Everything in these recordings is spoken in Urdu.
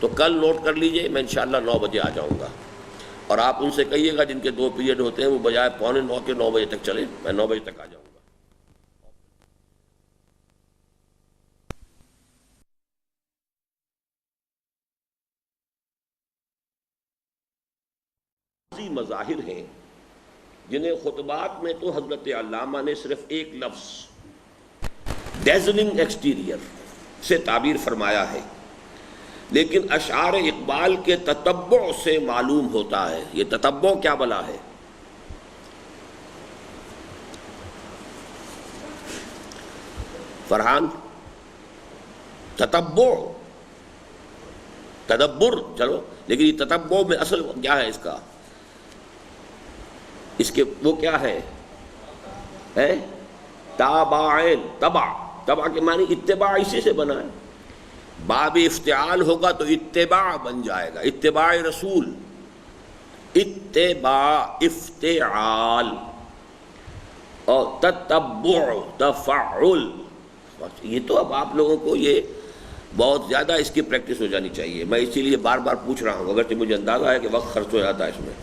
تو کل نوٹ کر لیجئے، میں انشاءاللہ 9 بجے آ جاؤں گا، اور آپ ان سے کہیے گا جن کے 2 پیریڈ ہوتے ہیں وہ بجائے 8:45 کے 9 بجے تک چلیں، میں 9 بجے تک آ جاؤں گا۔ مظاہر ہیں جنہیں خطبات میں تو حضرت علامہ نے صرف ایک لفظ ڈیزلنگ ایکسٹیریئر سے تعبیر فرمایا ہے، لیکن اشعار اقبال کے تتبع سے معلوم ہوتا ہے۔ یہ تتبع کیا بلا ہے؟ فرحان، تتبع، تدبر چلو، لیکن یہ تتبع میں اصل کیا ہے اس کے وہ کیا ہے؟ تابعین، تبع کے معنی اتباع اسی سے بنا ہے۔ باب افتعال ہوگا تو اتباع بن جائے گا، اتباع رسول، اتباع افتعال، اور تتبع تفعل۔ یہ تو اب آپ لوگوں کو یہ بہت زیادہ اس کی پریکٹس ہو جانی چاہیے، میں اسی لیے بار بار پوچھ رہا ہوں، اگرچہ مجھے اندازہ ہے کہ وقت خرچ ہو جاتا ہے اس میں۔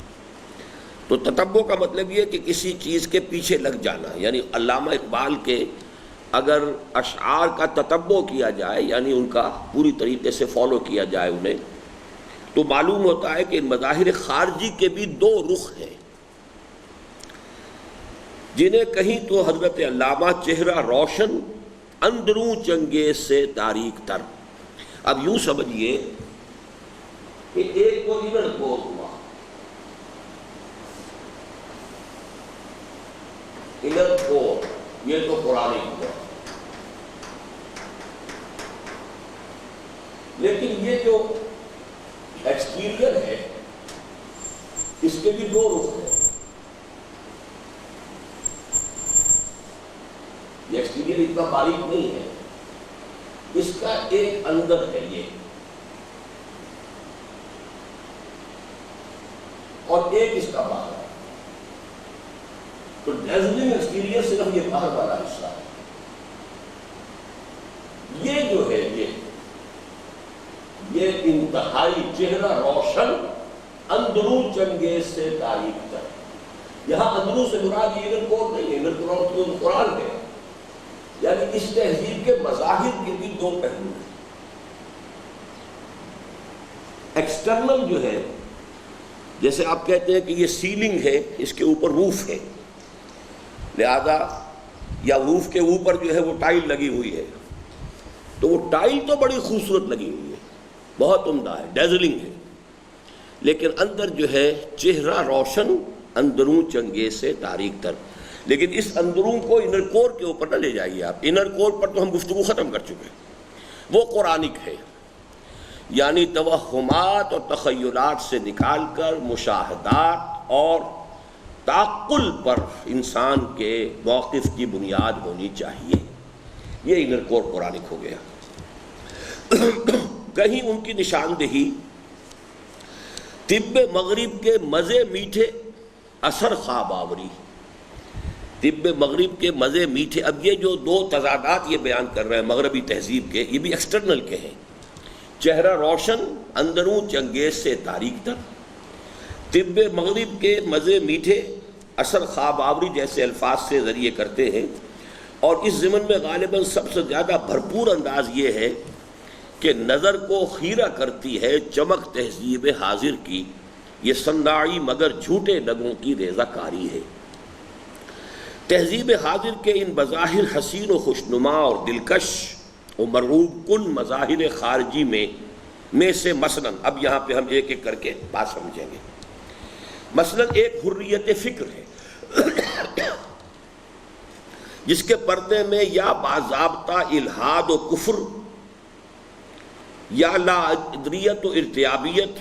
تو تتبع کا مطلب یہ کہ کسی چیز کے پیچھے لگ جانا، یعنی علامہ اقبال کے اگر اشعار کا تتبع کیا جائے، یعنی ان کا پوری طریقے سے فالو کیا جائے انہیں، تو معلوم ہوتا ہے کہ ان مظاہر خارجی کے بھی 2 رخ ہیں، جنہیں کہیں تو حضرت علامہ چہرہ روشن اندروں چنگیز سے تاریک تر۔ اب یوں سمجھیے کہ ایک کو انر کور ہوا، انر کور، یہ تو قرآن ہوا، لیکن یہ جو ایکسٹیریئر ہے اس کے بھی 2 رخ ہیں۔ یہ ایکسٹیریئر اتنا باریک نہیں ہے، اس کا ایک اندر ہے یہ، اور ایک اس کا باہر ہے۔ تو ڈیزلنگ ایکسٹیریئر صرف یہ باہر والا حصہ ہے، یہ جو ہے یہ انتہائی چہرہ روشن اندروں چنگیز سے تاریک تر۔ یہاں اندروں سے مراد یہ انر کور نہیں ہے، انر کور تو قرآن ہے، یعنی اس تہذیب کے مظاہر کے بھی 2 پہلو ہیں۔ ایکسٹرنل جو ہے، جیسے آپ کہتے ہیں کہ یہ سیلنگ ہے، اس کے اوپر روف ہے، لہذا یا روف کے اوپر جو ہے وہ ٹائل لگی ہوئی ہے، تو وہ ٹائل تو بڑی خوبصورت لگی ہوئی ہے، بہت عمدہ ہے، ڈیزلنگ ہے، لیکن اندر جو ہے چہرہ روشن اندروں چنگیز سے تاریک تر۔ لیکن اس اندروں کو انر کور کے اوپر نہ لے جائیے آپ، انر کور پر تو ہم گفتگو ختم کر چکے ہیں، وہ قرآنک ہے، یعنی توہمات اور تخیلات سے نکال کر مشاہدات اور تعقل پر انسان کے موقف کی بنیاد ہونی چاہیے، یہ انر کور قرآنک ہو گیا۔ کہیں ان کی نشاندہی طب مغرب کے مزے میٹھے اثر خواب آوری، طب مغرب کے مزے میٹھے۔ اب یہ جو 2 تضادات یہ بیان کر رہے ہیں مغربی تہذیب کے، یہ بھی ایکسٹرنل کے ہیں، چہرہ روشن اندروں چنگیز سے تاریک تر، طب مغرب کے مزے میٹھے اثر خواب آوری جیسے الفاظ سے ذریعے کرتے ہیں، اور اس ضمن میں غالباً سب سے زیادہ بھرپور انداز یہ ہے کہ نظر کو خیرہ کرتی ہے چمک تہذیب حاضر کی، یہ صنداعی مگر جھوٹے لگوں کی ریزہ کاری ہے۔ تہذیب حاضر کے ان بظاہر حسین و خوشنما اور دلکش و مرغوب کن مظاہر خارجی میں سے مثلاً، اب یہاں پہ ہم ایک ایک کر کے بات سمجھیں گے۔ مثلاً ایک حریت فکر ہے جس کے پردے میں یا باضابطہ الحاد و کفر، یا لا ادریت و ارتیابیت،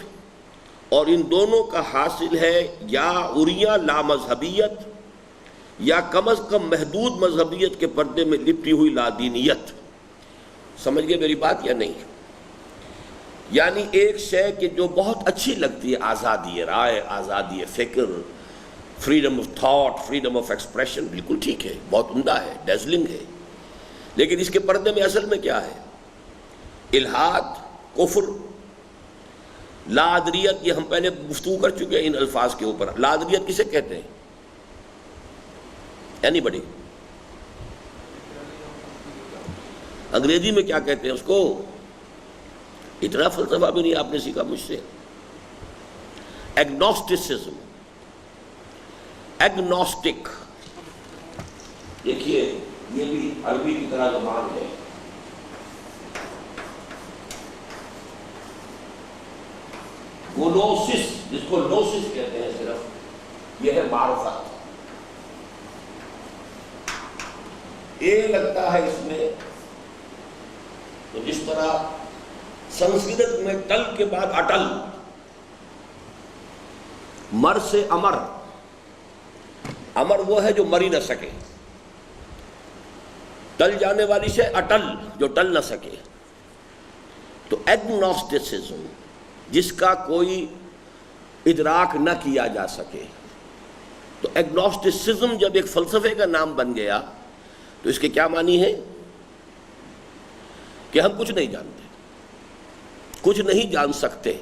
اور ان دونوں کا حاصل ہے یا عریاں لا مذہبیت، یا کم از کم محدود مذہبیت کے پردے میں لپٹی ہوئی لادینیت۔ سمجھ گئے میری بات یا نہیں؟ یعنی ایک شے کہ جو بہت اچھی لگتی ہے، آزادی رائے، آزادی فکر، freedom of thought, freedom of expression, بالکل ٹھیک ہے، بہت عمدہ ہے، ڈیزلنگ ہے، لیکن اس کے پردے میں اصل میں کیا ہے؟ الحاد، کفر، لا ادریت، یہ ہم پہلے گفتگو کر چکے ہیں ان الفاظ کے اوپر. لا ادریت کسے کہتے ہیں؟ اینی بڈی؟ انگریزی میں کیا کہتے ہیں اس کو؟ اتنا فلسفہ بھی نہیں آپ نے سیکھا مجھ سے. ایگنوسٹسزم، ایگنوسٹک. دیکھیے یہ بھی عربی کی طرح زبان ہے. گنوسس، جس کو نوسس کہتے ہیں صرف، یہ ہے معرفت. یہ لگتا ہے اس میں تو جس طرح سنسکرت میں ٹل کے بعد اٹل، مر سے امر. امر وہ ہے جو مر ہی نہ سکے، ٹل جانے والی سے اٹل جو ٹل نہ سکے. تو ایگنوسٹسزم، جس کا کوئی ادراک نہ کیا جا سکے. تو ایگنوسٹسزم جب ایک فلسفے کا نام بن گیا تو اس کے کیا معنی ہے؟ کہ ہم کچھ نہیں جانتے، کچھ نہیں جان سکتے.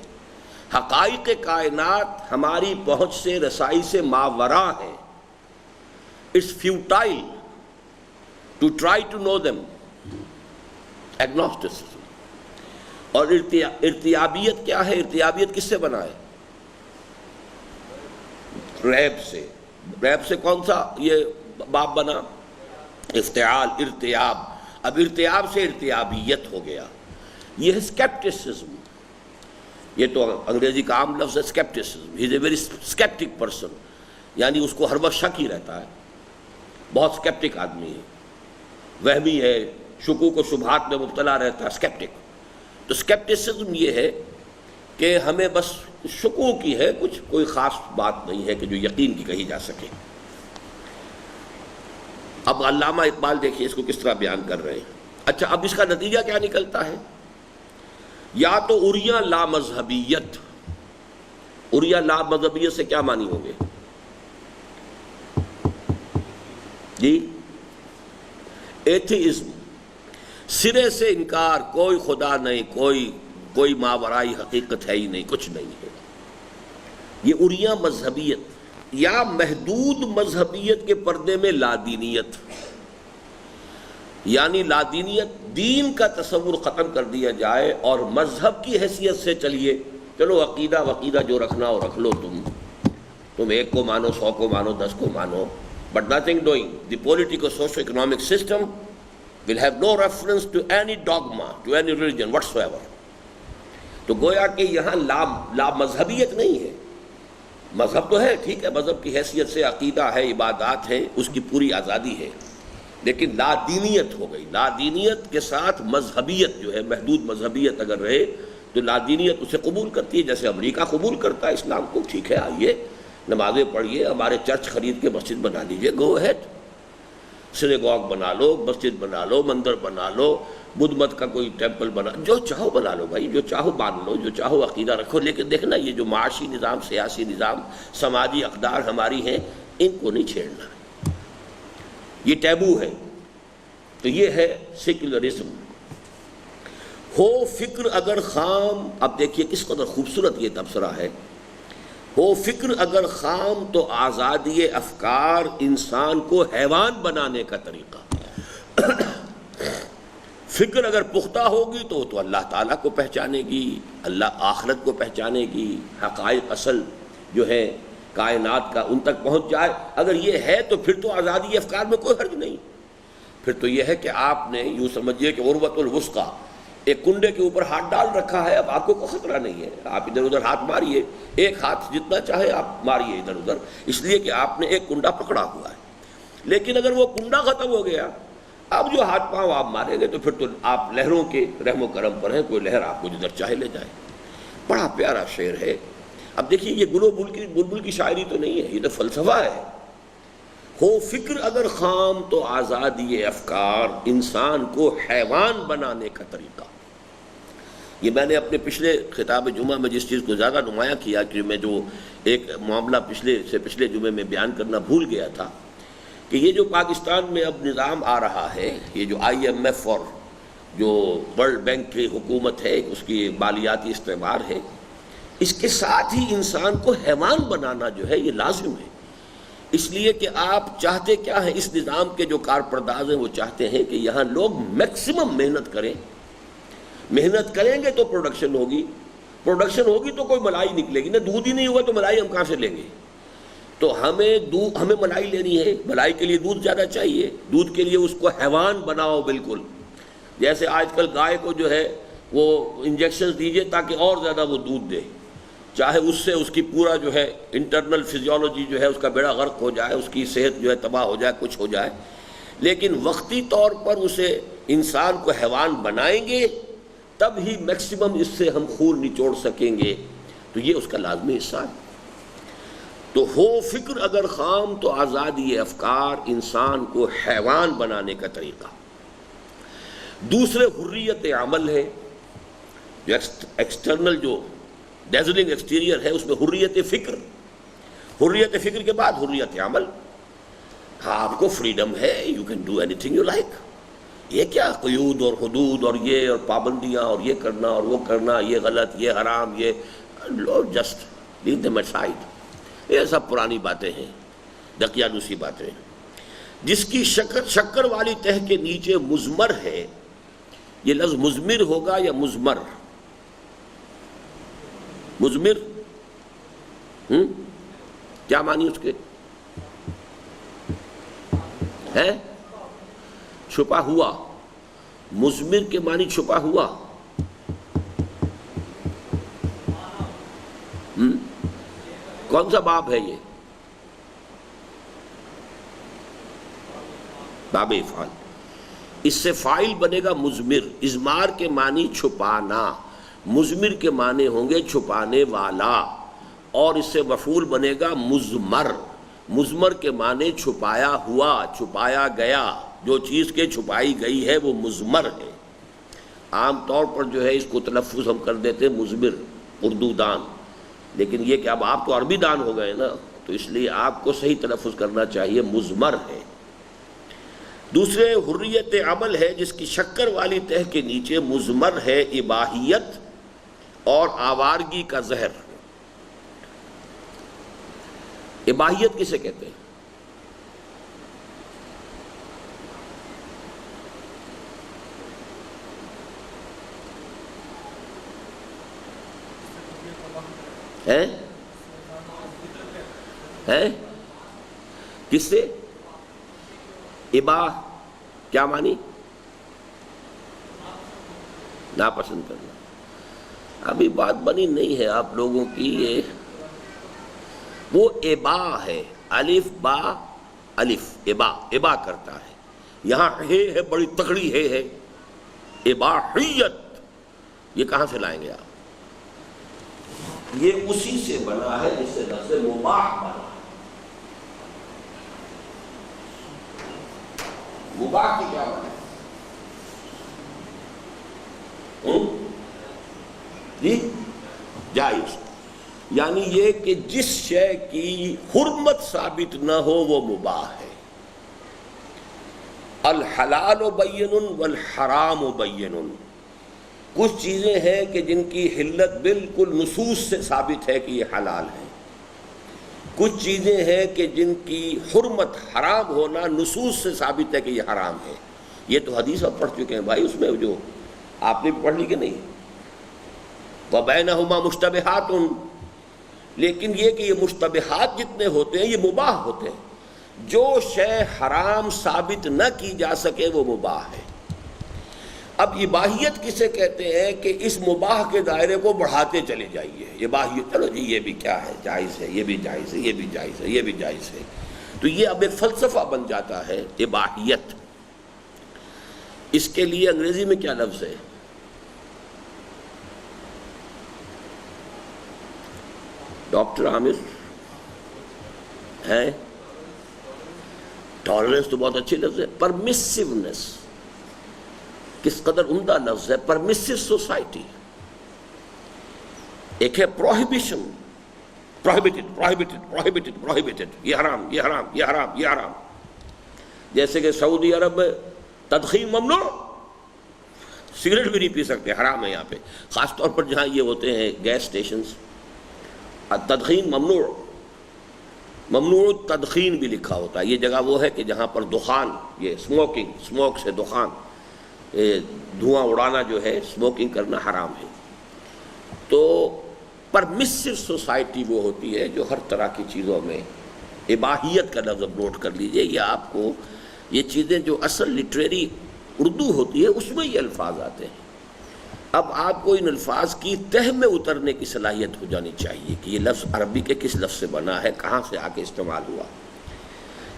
حقائق کائنات ہماری پہنچ سے، رسائی سے ماوراء ہیں. It's futile to try to know them. Agnosticism. اور ارتیابیت کیا ہے؟ ارتیابیت کس سے بنا ہے؟ ریب سے. ریب سے کون سا یہ باب بنا؟ افتعال، ارتیاب. اب ارتیاب سے ارتیابیت ہو گیا. یہ ہے اسکیپٹسزم. یہ تو انگریزی کا عام لفظ ہے scepticism. He is a very sceptic person, یعنی اس کو ہر وقت شک ہی رہتا ہے. بہت اسکیپٹک آدمی ہے، وہمی ہے، شکوک و شبہات میں مبتلا رہتا ہے. اسکیپٹک. تو اسکیپٹسزم یہ ہے کہ ہمیں بس شکوک ہی ہے، کچھ کوئی خاص بات نہیں ہے کہ جو یقین کی کہی جا سکے. اب علامہ اقبال دیکھیے اس کو کس طرح بیان کر رہے ہیں. اچھا، اب اس کا نتیجہ کیا نکلتا ہے؟ یا تو اریاں لا مذہبیت. اریاں لا مذہبیت سے کیا معنی ہوں گے جی؟ ایتھیزم، سرے سے انکار، کوئی خدا نہیں، کوئی ماورائی حقیقت ہے ہی نہیں، کچھ نہیں ہے. یہ اریاں مذہبیت. یا محدود مذہبیت کے پردے میں لادینیت، یعنی لادینیت، دین کا تصور ختم کر دیا جائے اور مذہب کی حیثیت سے چلیے. چلو عقیدہ وقیدہ جو رکھنا ہو رکھ لو، تم ایک کو مانو، 100 کو مانو، 10 کو مانو، but nothing doing. The political socio-economic system will have no reference to any dogma, to any religion whatsoever. تو گویا کہ یہاں لا مذہبیت نہیں ہے. مذہب تو ہے، ٹھیک ہے، مذہب کی حیثیت سے عقیدہ ہے، عبادات ہے، اس کی پوری آزادی ہے، لیکن لا دینیت ہو گئی. لا دینیت کے ساتھ مذہبیت جو ہے، محدود مذہبیت اگر رہے تو لا دینیت اسے قبول کرتی ہے. جیسے امریکہ قبول کرتا ہے اسلام کو. ٹھیک ہے، آئیے نمازیں پڑھیے، ہمارے چرچ خرید کے مسجد بنا لیجئے، گو ہیڈ. سینیگوگ بنا لو، مسجد بنا لو، مندر بنا لو، بدھ مت کا کوئی ٹیمپل بنا، جو چاہو بنا لو بھائی، جو چاہو مان لو، جو چاہو عقیدہ رکھو. لیکن دیکھنا یہ جو معاشی نظام، سیاسی نظام، سماجی اقدار ہماری ہیں، ان کو نہیں چھیڑنا. یہ ٹیبو ہے. تو یہ ہے سیکولرزم. ہو فکر اگر خام. اب دیکھیے کس قدر خوبصورت یہ تبصرہ ہے. ہو فکر اگر خام تو آزادی افکار انسان کو حیوان بنانے کا طریقہ. فکر اگر پختہ ہوگی تو اللہ تعالیٰ کو پہچانے گی، اللہ آخرت کو پہچانے گی، حقائق اصل جو ہے کائنات کا ان تک پہنچ جائے. اگر یہ ہے تو پھر تو آزادی افکار میں کوئی حرج نہیں. پھر تو یہ ہے کہ آپ نے یوں سمجھیے کہ عروۃ الوثقیٰ، ایک کنڈے کے اوپر ہاتھ ڈال رکھا ہے. اب آپ کو کوئی خطرہ نہیں ہے، آپ ادھر ادھر ہاتھ ماریے، ایک ہاتھ جتنا چاہے آپ ماریے ادھر ادھر، اس لیے کہ آپ نے ایک کنڈا پکڑا ہوا ہے. لیکن اگر وہ کنڈا ختم ہو گیا، اب جو ہاتھ پاؤں آپ ماریں گے تو پھر تو آپ لہروں کے رحم و کرم پر ہیں، کوئی لہر آپ کو جدھر چاہے لے جائے. بڑا پیارا شعر ہے. اب دیکھیے یہ گل و بلبل کی شاعری تو نہیں ہے، یہ تو فلسفہ ہے. ہو فکر اگر خام تو آزادی افکار انسان کو حیوان بنانے کا طریقہ. یہ میں نے اپنے پچھلے خطاب جمعہ میں جس چیز کو زیادہ نمایاں کیا کہ میں جو ایک معاملہ پچھلے جمعے میں بیان کرنا بھول گیا تھا کہ یہ جو پاکستان میں اب نظام آ رہا ہے، یہ جو IMF اور جو ورلڈ بینک کی حکومت ہے، اس کی مالیاتی استعمار ہے، اس کے ساتھ ہی انسان کو حیوان بنانا جو ہے یہ لازم ہے، اس لیے کہ آپ چاہتے کیا ہیں، اس نظام کے جو کارپرداز ہیں وہ چاہتے ہیں کہ یہاں لوگ میکسیمم محنت کریں، محنت کریں گے تو پروڈکشن ہوگی، پروڈکشن ہوگی تو کوئی ملائی نکلے گی، نہ دودھ ہی نہیں ہوا تو ملائی ہم کہاں سے لیں گے؟ تو ہمیں ملائی لینی ہے، ملائی کے لیے دودھ زیادہ چاہیے، دودھ کے لیے اس کو حیوان بناؤ بالکل، جیسے آج کل گائے کو جو ہے وہ انجیکشنز دیجئے تاکہ اور زیادہ وہ دودھ دے، چاہے اس سے اس کی پورا جو ہے انٹرنل فزیولوجی جو ہے اس کا بیڑا غرق ہو جائے، اس کی صحت جو ہے تباہ ہو جائے، کچھ ہو جائے، لیکن وقتی طور پر اسے انسان کو حیوان بنائیں گے تب ہی میکسیمم اس سے ہم خون نچوڑ سکیں گے، تو یہ اس کا لازمی حصہ ہے۔ تو ہو فکر اگر خام تو آزادی افکار انسان کو حیوان بنانے کا طریقہ۔ دوسرے حریت عمل ہے، جو ایکسٹرنل جو ڈیزلنگ ایکسٹیریئر ہے اس میں حریت فکر، حریت فکر کے بعد حریت عمل۔ ہاں آپ کو فریڈم ہے، you can do any thing you like, یہ کیا قیود اور حدود اور یہ اور پابندیاں اور یہ کرنا اور وہ کرنا، یہ غلط، یہ حرام، یہ جسٹ لیو دیم اسائیڈ، یہ سب پرانی باتیں ہیں، دقیانوسی باتیں ہیں۔ جس کی شکر والی تہ کے نیچے مزمر ہے، یہ لفظ مزمر ہوگا یا مزمر؟ مزمر کیا معنی اس کے ہے؟ چھپا ہوا، مزمر کے معنی چھپا ہوا۔ کون سا باب ہے یہ؟ باب افعال، اس سے فاعل بنے گا مزمر، ازمار کے معنی چھپانا، مزمر کے معنی ہوں گے چھپانے والا، اور اس سے مفعول بنے گا مزمر، مزمر کے معنی چھپایا ہوا، چھپایا گیا، جو چیز کے چھپائی گئی ہے وہ مزمر ہے۔ عام طور پر جو ہے اس کو تلفظ ہم کر دیتے مزمر، اردو دان، لیکن یہ کہ اب آپ تو عربی دان ہو گئے نا، تو اس لیے آپ کو صحیح تلفظ کرنا چاہیے مزمر ہے۔ دوسرے حریت عمل ہے جس کی شکر والی تہ کے نیچے مزمر ہے اباحیت اور آوارگی کا زہر۔ اباحیت کسے کہتے ہیں؟ ہے کس سے؟ اباح کیا معنی؟ ناپسند کرنا۔ ابھی بات بنی نہیں ہے آپ لوگوں کی، یہ وہ ابا ہے، الف با الف، ابا ابا کرتا ہے، یہاں ہے بڑی تکڑی ہے اباحیت، یہ کہاں سے لائیں گے آپ؟ یہ اسی سے بنا ہے جس سے لفظ مباح بنا ہے۔ مباح کی کیا بنا ہے؟ جی جائز، یعنی یہ کہ جس شے کی حرمت ثابت نہ ہو وہ مباح ہے۔ الحلال بین والحرام بین، کچھ چیزیں ہیں کہ جن کی حلت بالکل نصوص سے ثابت ہے کہ یہ حلال ہے، کچھ چیزیں ہیں کہ جن کی حرمت حرام ہونا نصوص سے ثابت ہے کہ یہ حرام ہے۔ یہ تو حدیث آپ پڑھ چکے ہیں بھائی، اس میں جو آپ نے پڑھ لی کہ نہیں، وَبَيْنَهُمَا مُشْتَبِهَاتٌ، لیکن یہ کہ یہ مشتبہات جتنے ہوتے ہیں یہ مباح ہوتے ہیں، جو شے حرام ثابت نہ کی جا سکے وہ مباح ہے۔ اب اباحیت کسے کہتے ہیں کہ اس مباح کے دائرے کو بڑھاتے چلے جائیے، اباحیت، چلو جی یہ بھی کیا ہے، جائز ہے، یہ بھی جائز ہے، یہ بھی جائز ہے، یہ بھی جائز ہے، تو یہ اب ایک فلسفہ بن جاتا ہے اباحیت۔ اس کے لیے انگریزی میں کیا لفظ ہے؟ ڈاکٹر عامر ہے؟ ٹالرنس تو بہت اچھی لفظ ہے۔ پرمیسیونیس کس قدر عمدہ لفظ ہے، پرمیسو سوسائٹی۔ ایک ہے prohibition, prohibited prohibited prohibited prohibited, یہ حرام یہ حرام یہ حرام یہ حرام، جیسے کہ سعودی عرب میں تدخین ممنوع، سگریٹ بھی نہیں پی سکتے، حرام ہے یہاں پہ، خاص طور پر جہاں یہ ہوتے ہیں گیس سٹیشنز، التدخین ممنوع التدخین بھی لکھا ہوتا ہے. یہ جگہ وہ ہے کہ جہاں پر دخان، یہ اسموک سے دخان، دھواں اڑانا جو ہے، اسموکنگ کرنا حرام ہے. تو پرمیسو سوسائٹی وہ ہوتی ہے جو ہر طرح کی چیزوں میں اباحیت کا لفظ نوٹ کر لیجئے. یہ آپ کو یہ چیزیں جو اصل لٹریری اردو ہوتی ہے اس میں یہ الفاظ آتے ہیں. اب آپ کو ان الفاظ کی تہ میں اترنے کی صلاحیت ہو جانی چاہیے کہ یہ لفظ عربی کے کس لفظ سے بنا ہے، کہاں سے آ کے استعمال ہوا.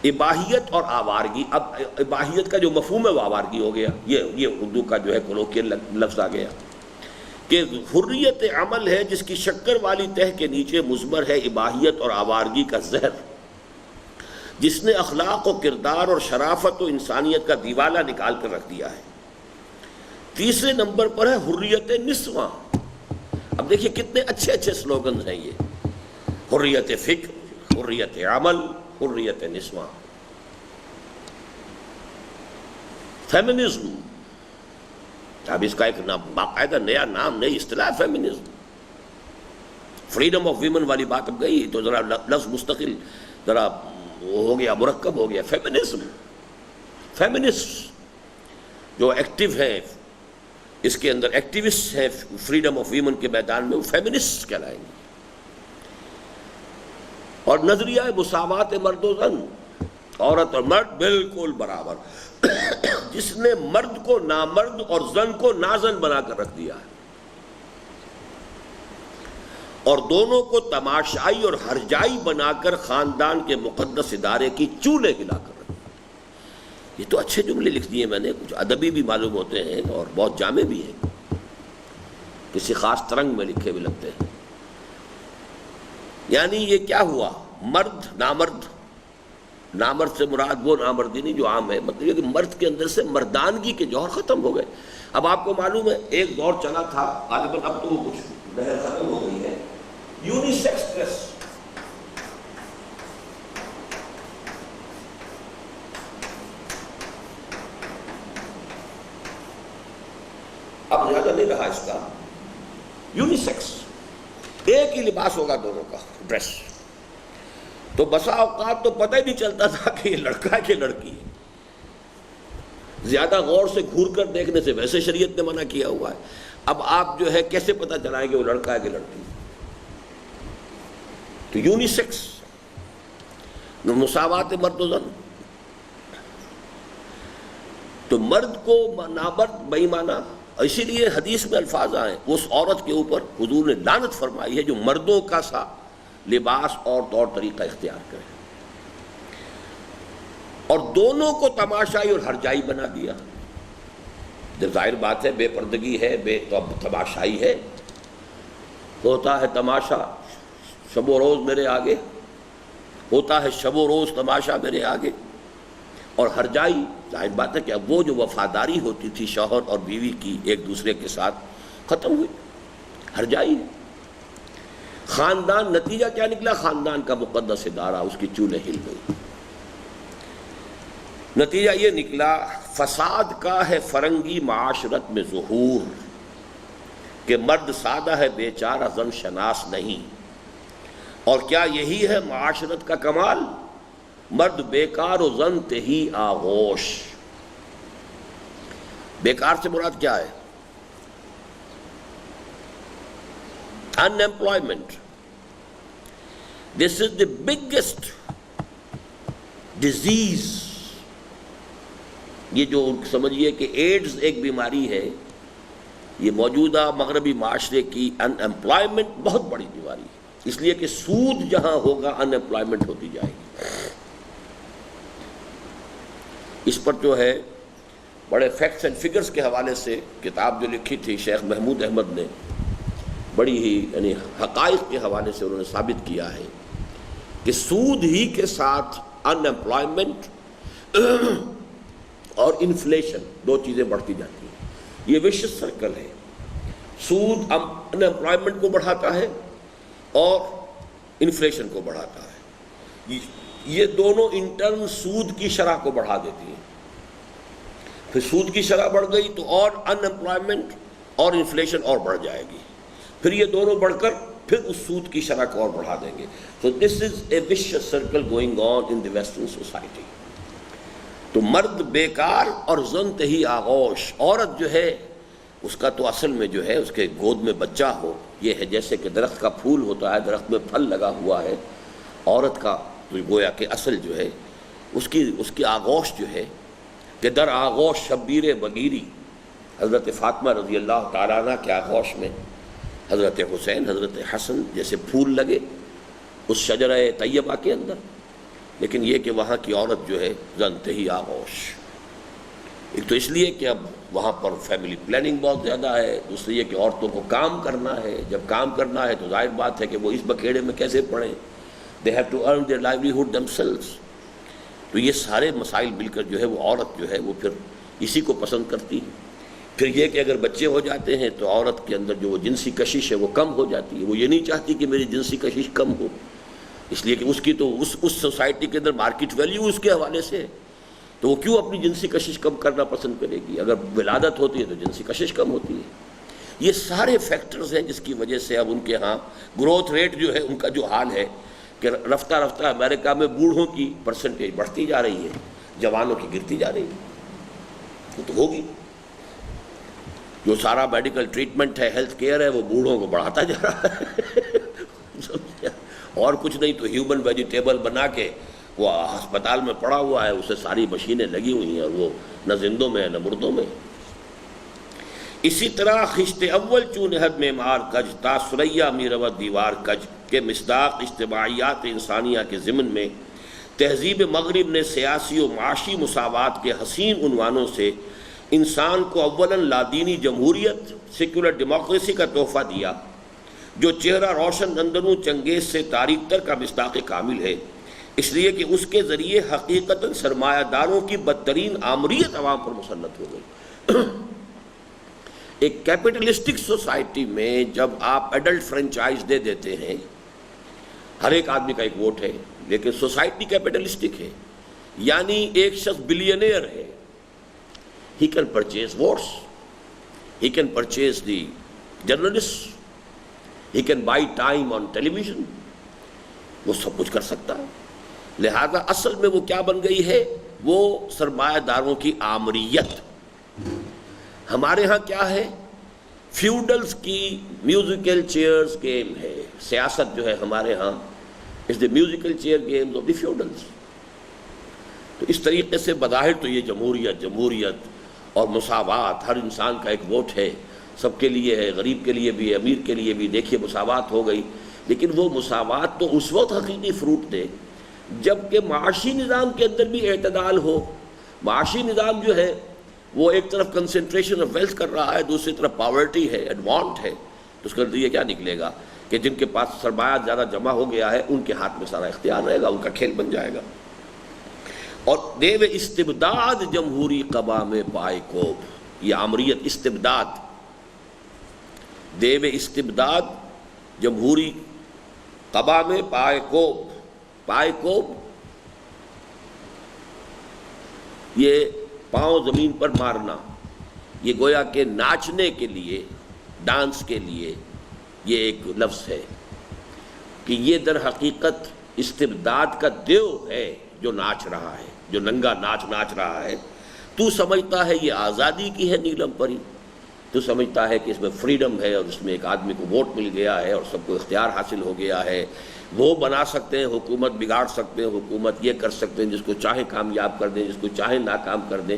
اباحیت اور آوارگی، اب اباحیت کا جو مفہوم ہے وہ آوارگی ہو گیا. یہ اردو کا جو ہے کولوکیل لفظ آ گیا کہ حریت عمل ہے جس کی شکر والی تہ کے نیچے مضمر ہے اباحیت اور آوارگی کا زہر، جس نے اخلاق و کردار اور شرافت و انسانیت کا دیوالہ نکال کر رکھ دیا ہے. تیسرے نمبر پر ہے حریت نسواں. اب دیکھیے کتنے اچھے اچھے سلوگنز ہیں یہ: حریت فکر، حریت عمل، حریت نسواں. فیمنزم، اب اس کا ایک باقاعدہ نیا نام، نئی اصطلاح فیمنزم. فریڈم آف ویمن والی بات اب گئی تو ذرا لفظ مستقل ذرا ہو گیا، مرکب ہو گیا. فیمنسٹ جو ایکٹیو ہیں اس کے اندر، ایکٹیوسٹ ہیں فریڈم آف ویمن کے میدان میں، وہ فیمنسٹ کہلائیں گے. اور نظریہ مساوات مرد و زن، عورت اور مرد بالکل برابر، جس نے مرد کو نامرد اور زن کو نازن بنا کر رکھ دیا ہے، اور دونوں کو تماشائی اور ہرجائی بنا کر خاندان کے مقدس ادارے کی چولے ہلا کر رکھ دیا. یہ تو اچھے جملے لکھ دیے میں نے، کچھ ادبی بھی معلوم ہوتے ہیں اور بہت جامع بھی ہیں، کسی خاص ترنگ میں لکھے بھی لگتے ہیں. یعنی یہ کیا ہوا؟ مرد نامرد سے مراد وہ نامردی نہیں جو عام ہے، مطلب یہ کہ مرد کے اندر سے مردانگی کے جوہر ختم ہو گئے. اب آپ کو معلوم ہے ایک دور چلا تھا، غالباً اب تو وہ کچھ لہر ختم ہو گئی ہے، یونیسیکس ڈریس. اب زیادہ نہیں رہا اس کا. یونیسیکس، ایک ہی لباس ہوگا دونوں کا، ڈریس. تو بسا اوقات تو پتہ ہی نہیں چلتا تھا کہ یہ لڑکا ہے کہ لڑکی ہے. زیادہ غور سے گھور کر دیکھنے سے ویسے شریعت نے منع کیا ہوا ہے. اب آپ جو ہے کیسے پتہ چلائیں گے وہ لڑکا ہے کہ لڑکی ہے؟ تو یونیسیکس، مساوات مرد و زن. تو مرد کو نامرد بے ایمانہ، اسی لیے حدیث میں الفاظ آئے اس عورت کے اوپر حضور نے لعنت فرمائی ہے جو مردوں کا سا لباس اور طور طریقہ اختیار کرے، اور دونوں کو تماشائی اور ہرجائی بنا دیا. جب ظاہر بات ہے بے پردگی ہے، تماشائی ہے، ہوتا ہے تماشا شب و روز میرے آگے، ہوتا ہے شب و روز تماشا میرے آگے. اور ہرجائی، ظاہر بات ہے کہ اب وہ جو وفاداری ہوتی تھی شوہر اور بیوی کی ایک دوسرے کے ساتھ، ختم ہوئی. ہرجائی. خاندان، نتیجہ کیا نکلا؟ خاندان کا مقدس ادارہ اس کی چولے ہل گئی. نتیجہ یہ نکلا فساد کا ہے فرنگی معاشرت میں ظہور، کہ مرد سادہ ہے بیچارہ زن شناس نہیں. اور کیا یہی ہے معاشرت کا کمال؟ مرد بیکار و زن تہی آغوش. بیکار سے مراد کیا ہے؟ unemployment. This is the biggest disease. یہ جو سمجھیے کہ ایڈز ایک بیماری ہے، یہ موجودہ مغربی معاشرے کی ان امپلائمنٹ بہت بڑی بیماری ہے. اس لیے کہ سود جہاں ہوگا ان امپلائمنٹ ہوتی جائے گی. اس پر جو ہے بڑے فیکٹس اینڈ فگرز کے حوالے سے کتاب جو لکھی تھی شیخ محمود احمد نے، بڑی ہی یعنی حقائق کے حوالے سے انہوں نے ثابت کیا ہے کہ سود ہی کے ساتھ ان امپلائمنٹ اور انفلیشن، دو چیزیں بڑھتی جاتی ہیں. یہ وشس سرکل ہے. سود ان امپلائمنٹ کو بڑھاتا ہے اور انفلیشن کو بڑھاتا ہے. یہ دونوں انٹرن سود کی شرح کو بڑھا دیتی ہیں. پھر سود کی شرح بڑھ گئی تو اور ان امپلائمنٹ اور انفلیشن اور بڑھ جائے گی. پھر یہ دونوں بڑھ کر پھر اس سود کی شرح کو اور بڑھا دیں گے. So this is a vicious circle going on in the Western society. تو مرد بیکار اور زن تہی آغوش. عورت جو ہے اس کا تو اصل میں جو ہے اس کے گود میں بچہ ہو، یہ ہے جیسے کہ درخت کا پھول ہوتا ہے، درخت میں پھل لگا ہوا ہے. عورت کا تو گویا کہ اصل جو ہے اس کی آغوش جو ہے کہ در آغوش شبیر بگیری. حضرت فاطمہ رضی اللہ تعالیٰ عنہ کے آغوش میں حضرت حسین، حضرت حسن جیسے پھول لگے اس شجرہ طیبہ کے اندر. لیکن یہ کہ وہاں کی عورت جو ہے زنتہی آغوش. ایک تو اس لیے کہ اب وہاں پر فیملی پلاننگ بہت زیادہ ہے، دوسری یہ کہ عورتوں کو کام کرنا ہے. جب کام کرنا ہے تو ظاہر بات ہے کہ وہ اس بکھیڑے میں کیسے پڑیں. they have to earn their livelihood themselves. تو یہ سارے مسائل مل کر جو ہے وہ عورت جو ہے وہ پھر اسی کو پسند کرتی ہے. پھر یہ کہ اگر بچے ہو جاتے ہیں تو عورت کے اندر جو وہ جنسی کشش ہے وہ کم ہو جاتی ہے. وہ یہ نہیں چاہتی کہ میری جنسی کشش کم ہو، اس لیے کہ اس کی تو اس سوسائٹی کے اندر مارکیٹ ویلیو اس کے حوالے سے، تو وہ کیوں اپنی جنسی کشش کم کرنا پسند کرے گی. اگر ولادت ہوتی ہے تو جنسی کشش کم ہوتی ہے. یہ سارے فیکٹرز ہیں جس کی وجہ سے اب ان کے ہاں گروتھ ریٹ جو ہے ان کا جو حال ہے کہ رفتہ رفتہ امریکہ میں بوڑھوں کی پرسنٹیج بڑھتی جا رہی ہے، جوانوں کی گرتی جا رہی ہے. وہ تو ہوگی. جو سارا میڈیکل ٹریٹمنٹ ہے، ہیلتھ کیئر ہے، وہ بوڑھوں کو بڑھاتا جا رہا ہے. اور کچھ نہیں تو ہیومن ویجیٹیبل بنا کے وہ ہسپتال میں پڑا ہوا ہے، اسے ساری مشینیں لگی ہوئی ہیں اور وہ نہ زندوں میں ہے نہ مردوں میں. اسی طرح خشت اول چون حد میں مار کج تا سریا میرو دیوار کج کے مصداق اجتماعیات انسانیہ کے ضمن میں تہذیب مغرب نے سیاسی و معاشی مساوات کے حسین عنوانوں سے انسان کو اولاً لادینی جمہوریت سیکولر ڈیموکریسی کا تحفہ دیا، جو چہرہ روشن اندروں چنگیز سے تاریک تر کا مصداق کامل ہے، اس لیے کہ اس کے ذریعے حقیقتاً سرمایہ داروں کی بدترین آمریت عوام پر مسلط ہو گئی. ایک کیپٹلسٹک سوسائٹی میں جب آپ ایڈلٹ فرنچائز دے دیتے ہیں، ہر ایک آدمی کا ایک ووٹ ہے، لیکن سوسائٹی کیپٹلسٹک ہے، یعنی ایک شخص بلینئر ہے. He can purchase votes, he can purchase the journalists, he can buy time on television. وہ سب کچھ کر سکتا ہے. لہذا اصل میں وہ کیا بن گئی ہے؟ وہ سرمایہ داروں کی آمریت. ہمارے ہاں کیا ہے؟ فیوڈلز کی میوزیکل چیئرز گیم ہے. سیاست جو ہے ہمارے ہاں از the musical chair games of the feudals. تو اس طریقے سے بظاہر تو یہ جمہوریت اور مساوات، ہر انسان کا ایک ووٹ ہے، سب کے لیے ہے، غریب کے لیے بھی، امیر کے لیے بھی. دیکھیے مساوات ہو گئی، لیکن وہ مساوات تو اس وقت حقیقی فروٹ دے جب کہ معاشی نظام کے اندر بھی اعتدال ہو. معاشی نظام جو ہے وہ ایک طرف کنسنٹریشن آف ویلتھ کر رہا ہے، دوسری طرف پاورٹی ہے، ایڈوانٹ ہے. تو اس کا نتیجہ کیا نکلے گا کہ جن کے پاس سرمایہ زیادہ جمع ہو گیا ہے ان کے ہاتھ میں سارا اختیار رہے گا، ان کا کھیل بن جائے گا. اور دیو استبداد جمہوری قبا میں پائے کوب، یہ آمریت استبداد، دیو استبداد جمہوری قبا میں پائے کوب. پائے کوب یہ پاؤں زمین پر مارنا، یہ گویا کہ ناچنے کے لیے، ڈانس کے لیے یہ ایک لفظ ہے کہ یہ در حقیقت استبداد کا دیو ہے جو ناچ رہا ہے، جو ننگا ناچ رہا ہے. تو سمجھتا ہے یہ آزادی کی ہے نیلم پری، تو سمجھتا ہے کہ اس میں فریڈم ہے اور اس میں ایک آدمی کو ووٹ مل گیا ہے اور سب کو اختیار حاصل ہو گیا ہے. وہ بنا سکتے ہیں حکومت، بگاڑ سکتے ہیں حکومت، یہ کر سکتے ہیں، جس کو چاہیں کامیاب کر دیں، جس کو چاہیں ناکام کر دیں.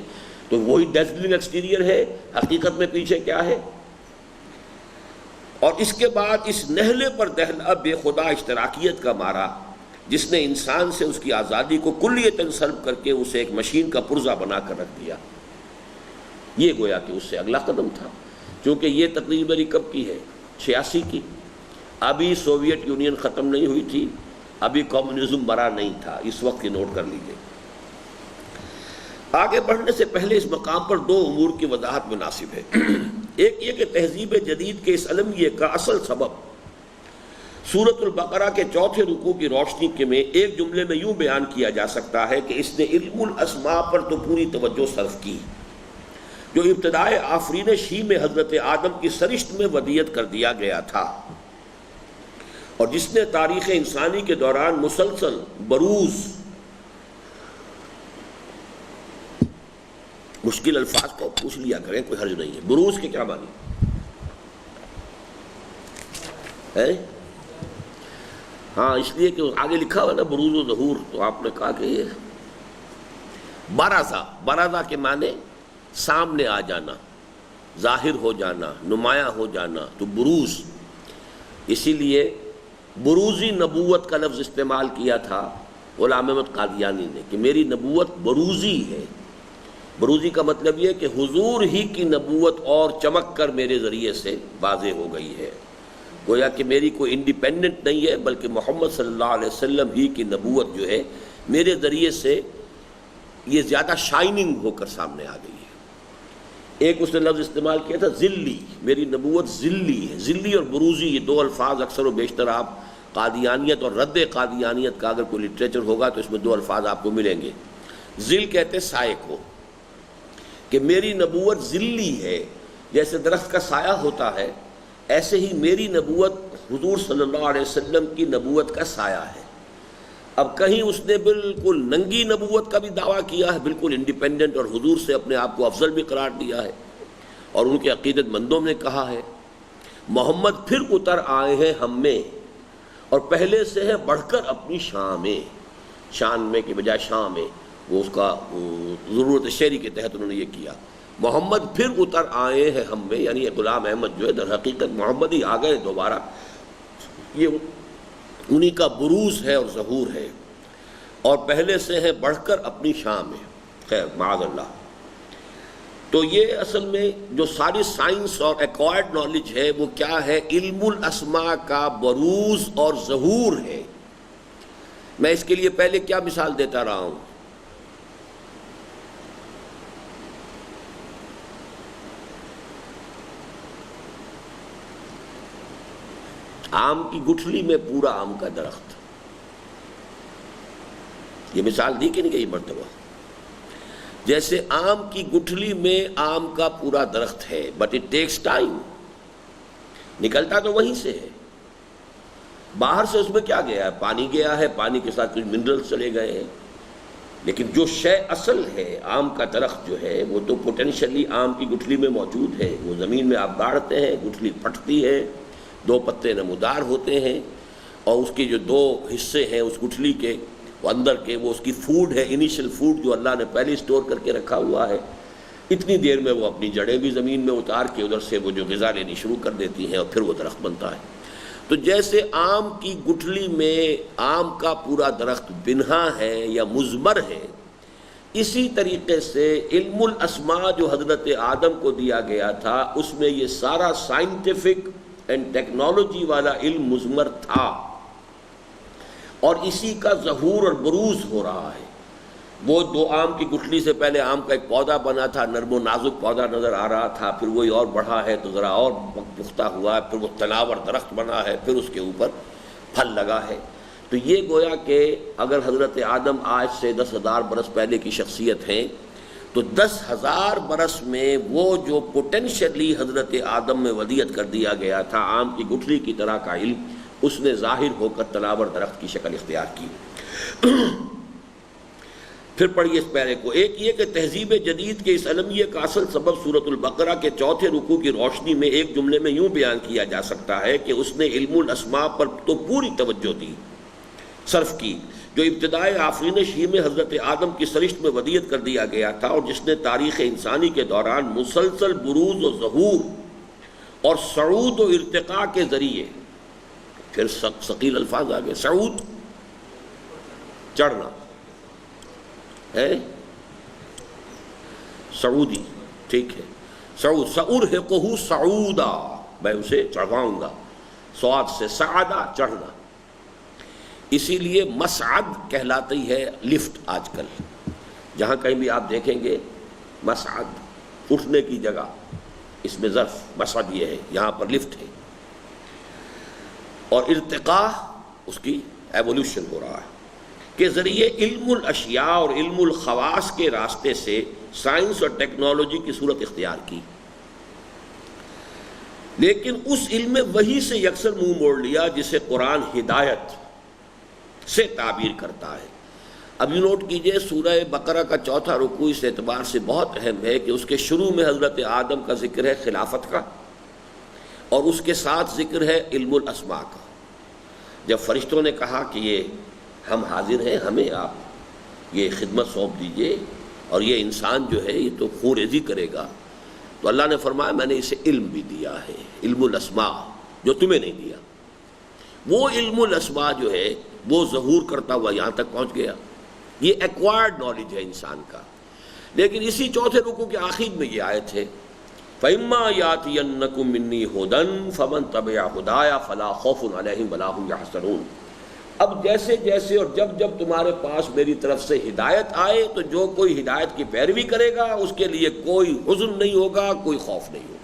تو وہی ڈیزلنگ ایکسٹیریئر ہے، حقیقت میں پیچھے کیا ہے. اور اس کے بعد اس نہلے پر دہلا بے خدا اشتراکیت کا مارا جس نے انسان سے اس کی آزادی کو کلیتاً سلب کر کے اسے ایک مشین کا پرزہ بنا کر رکھ دیا. یہ گویا کہ اس سے اگلا قدم تھا، کیونکہ یہ تقریب میری کب کی ہے؟ 86 کی. ابھی سوویت یونین ختم نہیں ہوئی تھی، ابھی کمیونزم مرا نہیں تھا. اس وقت کی نوٹ کر لیجیے. آگے بڑھنے سے پہلے اس مقام پر دو امور کی وضاحت مناسب ہے. ایک یہ کہ تہذیب جدید کے اس علمیے کا اصل سبب سورۃ البقرہ کے 4 رکوع کی روشنی کے میں ایک جملے میں یوں بیان کیا جا سکتا ہے کہ اس نے علم الاسماء پر تو پوری توجہ صرف کی، جو ابتدائے آفرینش ہی میں حضرت آدم کی سرشت میں ودیعت کر دیا گیا تھا. اور جس نے تاریخ انسانی کے دوران مسلسل بروز، مشکل الفاظ کو پوچھ لیا کریں، کوئی حرج نہیں ہے. بروز کے کیا معنی ہے؟ ہاں اس لیے کہ آگے لکھا ہوا نا بروز و ظہور، تو آپ نے کہا کہ یہ برازہ، برازہ کے معنی سامنے آ جانا، ظاہر ہو جانا، نمایاں ہو جانا، تو بروز. اسی لیے بروزی نبوت کا لفظ استعمال کیا تھا غلام احمد قادیانی نے کہ میری نبوت بروزی ہے. بروزی کا مطلب یہ کہ حضور ہی کی نبوت اور چمک کر میرے ذریعے سے واضح ہو گئی ہے. گویا کہ میری کوئی انڈیپینڈنٹ نہیں ہے، بلکہ محمد صلی اللہ علیہ وسلم ہی کی نبوت جو ہے میرے ذریعے سے یہ زیادہ شائننگ ہو کر سامنے آ گئی ہے. ایک اس نے لفظ استعمال کیا تھا ذلی، میری نبوت ذلی ہے. ذلی اور بروزی یہ دو الفاظ اکثر و بیشتر آپ قادیانیت اور رد قادیانیت کا اگر کوئی لٹریچر ہوگا تو اس میں دو الفاظ آپ کو ملیں گے. ذل کہتے سائے کو، کہ میری نبوت ذلی ہے، جیسے درخت کا سایہ ہوتا ہے ایسے ہی میری نبوت حضور صلی اللہ علیہ وسلم کی نبوت کا سایہ ہے. اب کہیں اس نے بالکل ننگی نبوت کا بھی دعویٰ کیا ہے، بالکل انڈیپینڈنٹ، اور حضور سے اپنے آپ کو افضل بھی قرار دیا ہے، اور ان کے عقیدت مندوں نے کہا ہے محمد پھر اتر آئے ہیں ہم میں اور پہلے سے ہے بڑھ کر اپنی شان میں. شان میں کے بجائے شان میں، وہ اس کا ضرورت شعری کے تحت انہوں نے یہ کیا. محمد پھر اتر آئے ہیں ہم میں، یعنی غلام احمد جو ہے در حقیقت محمد ہی آ گئے دوبارہ. یہ انہی کا بروز ہے اور ظہور ہے، اور پہلے سے ہے بڑھ کر اپنی شان میں. خیر معاذ اللہ. تو یہ اصل میں جو ساری سائنس اور ایکوائرڈ نالج ہے وہ کیا ہے؟ علم الاسماء کا بروز اور ظہور ہے. میں اس کے لیے پہلے کیا مثال دیتا رہا ہوں؟ آم کی گٹھلی میں پورا آم کا درخت، یہ مثال دی کہ نہیں کئی مرتبہ؟ جیسے آم کی گٹھلی میں آم کا پورا درخت ہے، بٹ اٹ ٹیکس ٹائم. نکلتا تو وہیں سے ہے، باہر سے اس میں کیا گیا ہے؟ پانی گیا ہے، پانی کے ساتھ کچھ منرلز چلے گئے ہیں، لیکن جو شے اصل ہے آم کا درخت جو ہے وہ تو پوٹینشلی آم کی گٹھلی میں موجود ہے. وہ زمین میں آپ گاڑتے ہیں، گٹھلی پھٹتی ہے، دو پتے نمودار ہوتے ہیں، اور اس کے جو دو حصے ہیں اس گٹھلی کے وہ اندر کے، وہ اس کی فوڈ ہے، انیشل فوڈ جو اللہ نے پہلے اسٹور کر کے رکھا ہوا ہے. اتنی دیر میں وہ اپنی جڑیں بھی زمین میں اتار کے ادھر سے وہ جو غذا لینی شروع کر دیتی ہیں، اور پھر وہ درخت بنتا ہے. تو جیسے آم کی گٹھلی میں آم کا پورا درخت بنہا ہے یا مضمر ہے، اسی طریقے سے علم الاسماء جو حضرت آدم کو دیا گیا تھا اس میں یہ سارا سائنٹیفک اینڈ ٹیکنالوجی والا علم مضمر تھا، اور اسی کا ظہور اور بروز ہو رہا ہے. وہ دو آم کی گٹھلی سے پہلے آم کا ایک پودا بنا تھا، نرم و نازک پودا نظر آ رہا تھا، پھر وہی اور بڑھا ہے تو ذرا اور پختہ ہوا ہے، پھر وہ تناور درخت بنا ہے، پھر اس کے اوپر پھل لگا ہے. تو یہ گویا کہ اگر حضرت آدم آج سے 10,000 برس پہلے کی شخصیت ہیں تو 10,000 برس میں وہ جو پوٹینشلی حضرت آدم میں ودیعت کر دیا گیا تھا آم کی گٹھلی کی طرح کا علم، اس نے ظاہر ہو کر تناور درخت کی شکل اختیار کی. پھر پڑھیے اس پیرے کو. ایک یہ کہ تہذیب جدید کے اس علمیہ کا اصل سبب سورۃ البقرہ کے 4 رکوع کی روشنی میں ایک جملے میں یوں بیان کیا جا سکتا ہے کہ اس نے علم الاسماء پر تو پوری توجہ دی، صرف کی، جو ابتدائے آفرینش ہی میں حضرت آدم کی سرشت میں ودیعت کر دیا گیا تھا، اور جس نے تاریخ انسانی کے دوران مسلسل بروز و ظہور اور صعود و ارتقاء کے ذریعے، پھر ثقیل الفاظ آگے، صعود چڑھنا ہے، سعودی، ٹھیک ہے، سعود، سأرهقه صعودا، میں اسے چڑھاؤں گا، سعاد سے سعادہ چڑھنا. اسی لیے مسعد کہلاتی ہے لفٹ. آج کل جہاں کہیں بھی آپ دیکھیں گے مسعد اٹھنے کی جگہ، اس میں ظرف مسعد یہ ہے، یہاں پر لفٹ ہے. اور ارتقاء اس کی ایولیوشن ہو رہا ہے کے ذریعے علم الاشیاء اور علم الخواص کے راستے سے سائنس اور ٹیکنالوجی کی صورت اختیار کی. لیکن اس علم وحی سے یکسر منہ موڑ لیا جسے قرآن ہدایت سے تعبیر کرتا ہے۔ اب یہ نوٹ کیجئے، سورہ بقرہ کا چوتھا رکوع اس اعتبار سے بہت اہم ہے کہ اس کے شروع میں حضرت آدم کا ذکر ہے خلافت کا، اور اس کے ساتھ ذکر ہے علم الاسماء کا۔ جب فرشتوں نے کہا کہ یہ ہم حاضر ہیں، ہمیں آپ یہ خدمت سونپ دیجئے، اور یہ انسان جو ہے یہ تو خون ریزی کرے گا، تو اللہ نے فرمایا میں نے اسے علم بھی دیا ہے، علم الاسماء، جو تمہیں نہیں دیا۔ وہ علم الاسماء جو ہے وہ ظہور کرتا ہوا یہاں تک پہنچ گیا۔ یہ ایکوائرڈ نالج ہے انسان کا۔ لیکن اسی چوتھے رکوع کے آخر میں یہ آیت ہے، فَإِمَّا يَأْتِيَنَّكُم مِّنِّي هُدًى فَمَن تَبِعَ هُدَايَ فَلَا خَوْفٌ عَلَيْهِمْ وَلَا هُمْ يَحْزَنُونَ۔ اب جیسے جیسے اور جب جب تمہارے پاس میری طرف سے ہدایت آئے تو جو کوئی ہدایت کی پیروی کرے گا اس کے لیے کوئی حزن نہیں ہوگا، کوئی خوف نہیں ہوگا۔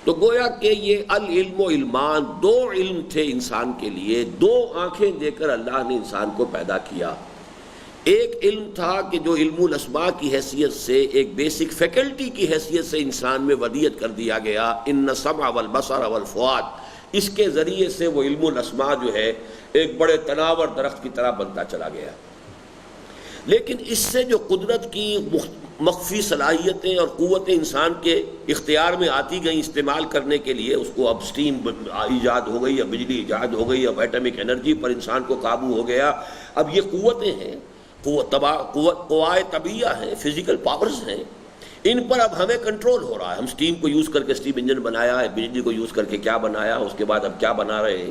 تو گویا کہ یہ العلم و علمان دو علم تھے انسان کے لیے، دو آنکھیں دے کر اللہ نے انسان کو پیدا کیا۔ ایک علم تھا کہ جو علم الاسماء کی حیثیت سے ایک بیسک فیکلٹی کی حیثیت سے انسان میں ودیت کر دیا گیا، ان السمع والبصر والفؤاد، اس کے ذریعے سے وہ علم الاسماء جو ہے ایک بڑے تناور درخت کی طرح بنتا چلا گیا۔ لیکن اس سے جو قدرت کی مخفی صلاحیتیں اور قوتیں انسان کے اختیار میں آتی گئیں استعمال کرنے کے لیے، اس کو اب سٹیم ایجاد ہو گئی، یا بجلی ایجاد ہو گئی، اب ایٹمک انرجی پر انسان کو قابو ہو گیا۔ اب یہ قوتیں ہیں، قوائے طبیعہ ہیں، فزیکل پاورز ہیں، ان پر اب ہمیں کنٹرول ہو رہا ہے۔ ہم سٹیم کو یوز کر کے سٹیم انجن بنایا ہے، بجلی کو یوز کر کے کیا بنایا، اس کے بعد اب کیا بنا رہے ہیں۔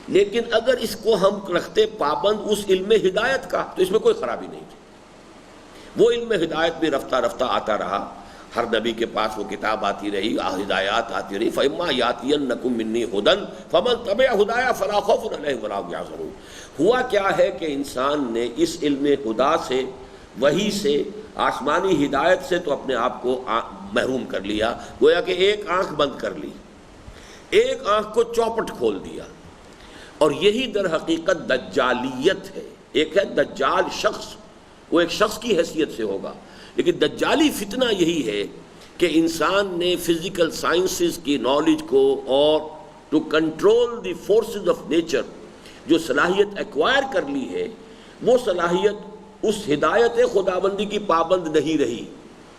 لیکن اگر اس کو ہم رکھتے پابند اس علم ہدایت کا تو اس میں کوئی خرابی نہیں تھی۔ وہ علم ہدایت بھی رفتہ رفتہ آتا رہا، ہر نبی کے پاس وہ کتاب آتی رہی، ہدایات آتی رہی۔ فَإِمَّا يَأْتِيَنَّكُم مِّنِّي هُدًى فَمَن تَبِعَ هُدَايَ فَلَا خَوْفٌ عَلَيْهِمْ وَلَا هُمْ يَحْزَنُونَ۔ ہوا کیا ہے کہ انسان نے اس علم خدا سے، وحی سے، آسمانی ہدایت سے تو اپنے آپ کو محروم کر لیا، گویا کہ ایک آنکھ بند کر لی، ایک آنکھ کو چوپٹ کھول دیا۔ اور یہی در حقیقت دجالیت ہے۔ ایک ہے دجال شخص، وہ ایک شخص کی حیثیت سے ہوگا، لیکن دجالی فتنہ یہی ہے کہ انسان نے فزیکل سائنسز کی نالج کو اور to control the forces of nature جو صلاحیت ایکوائر کر لی ہے، وہ صلاحیت اس ہدایت خداوندی کی پابند نہیں رہی،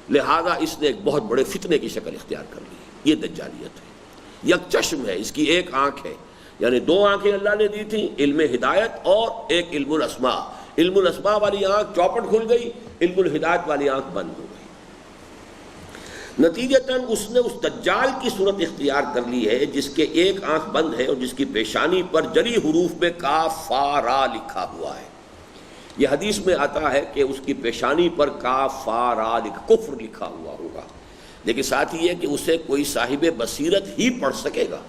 لہذا اس نے ایک بہت بڑے فتنے کی شکل اختیار کر لی۔ یہ دجالیت ہے، یک چشم ہے، اس کی ایک آنکھ ہے، یعنی دو آنکھیں اللہ نے دی تھیں، علم ہدایت اور ایک علم الاسماء۔ علم الاسماء والی آنکھ چوپٹ کھل گئی، علم الہدایت والی آنکھ بند ہو گئی۔ نتیجتاً اس نے اس دجال کی صورت اختیار کر لی ہے جس کے ایک آنکھ بند ہے اور جس کی پیشانی پر جلی حروف میں کاف فا را لکھا ہوا ہے۔ یہ حدیث میں آتا ہے کہ اس کی پیشانی پر کاف فا را کفر لکھا ہوا ہوگا، لیکن ساتھ ہی یہ کہ اسے کوئی صاحب بصیرت ہی پڑھ سکے گا۔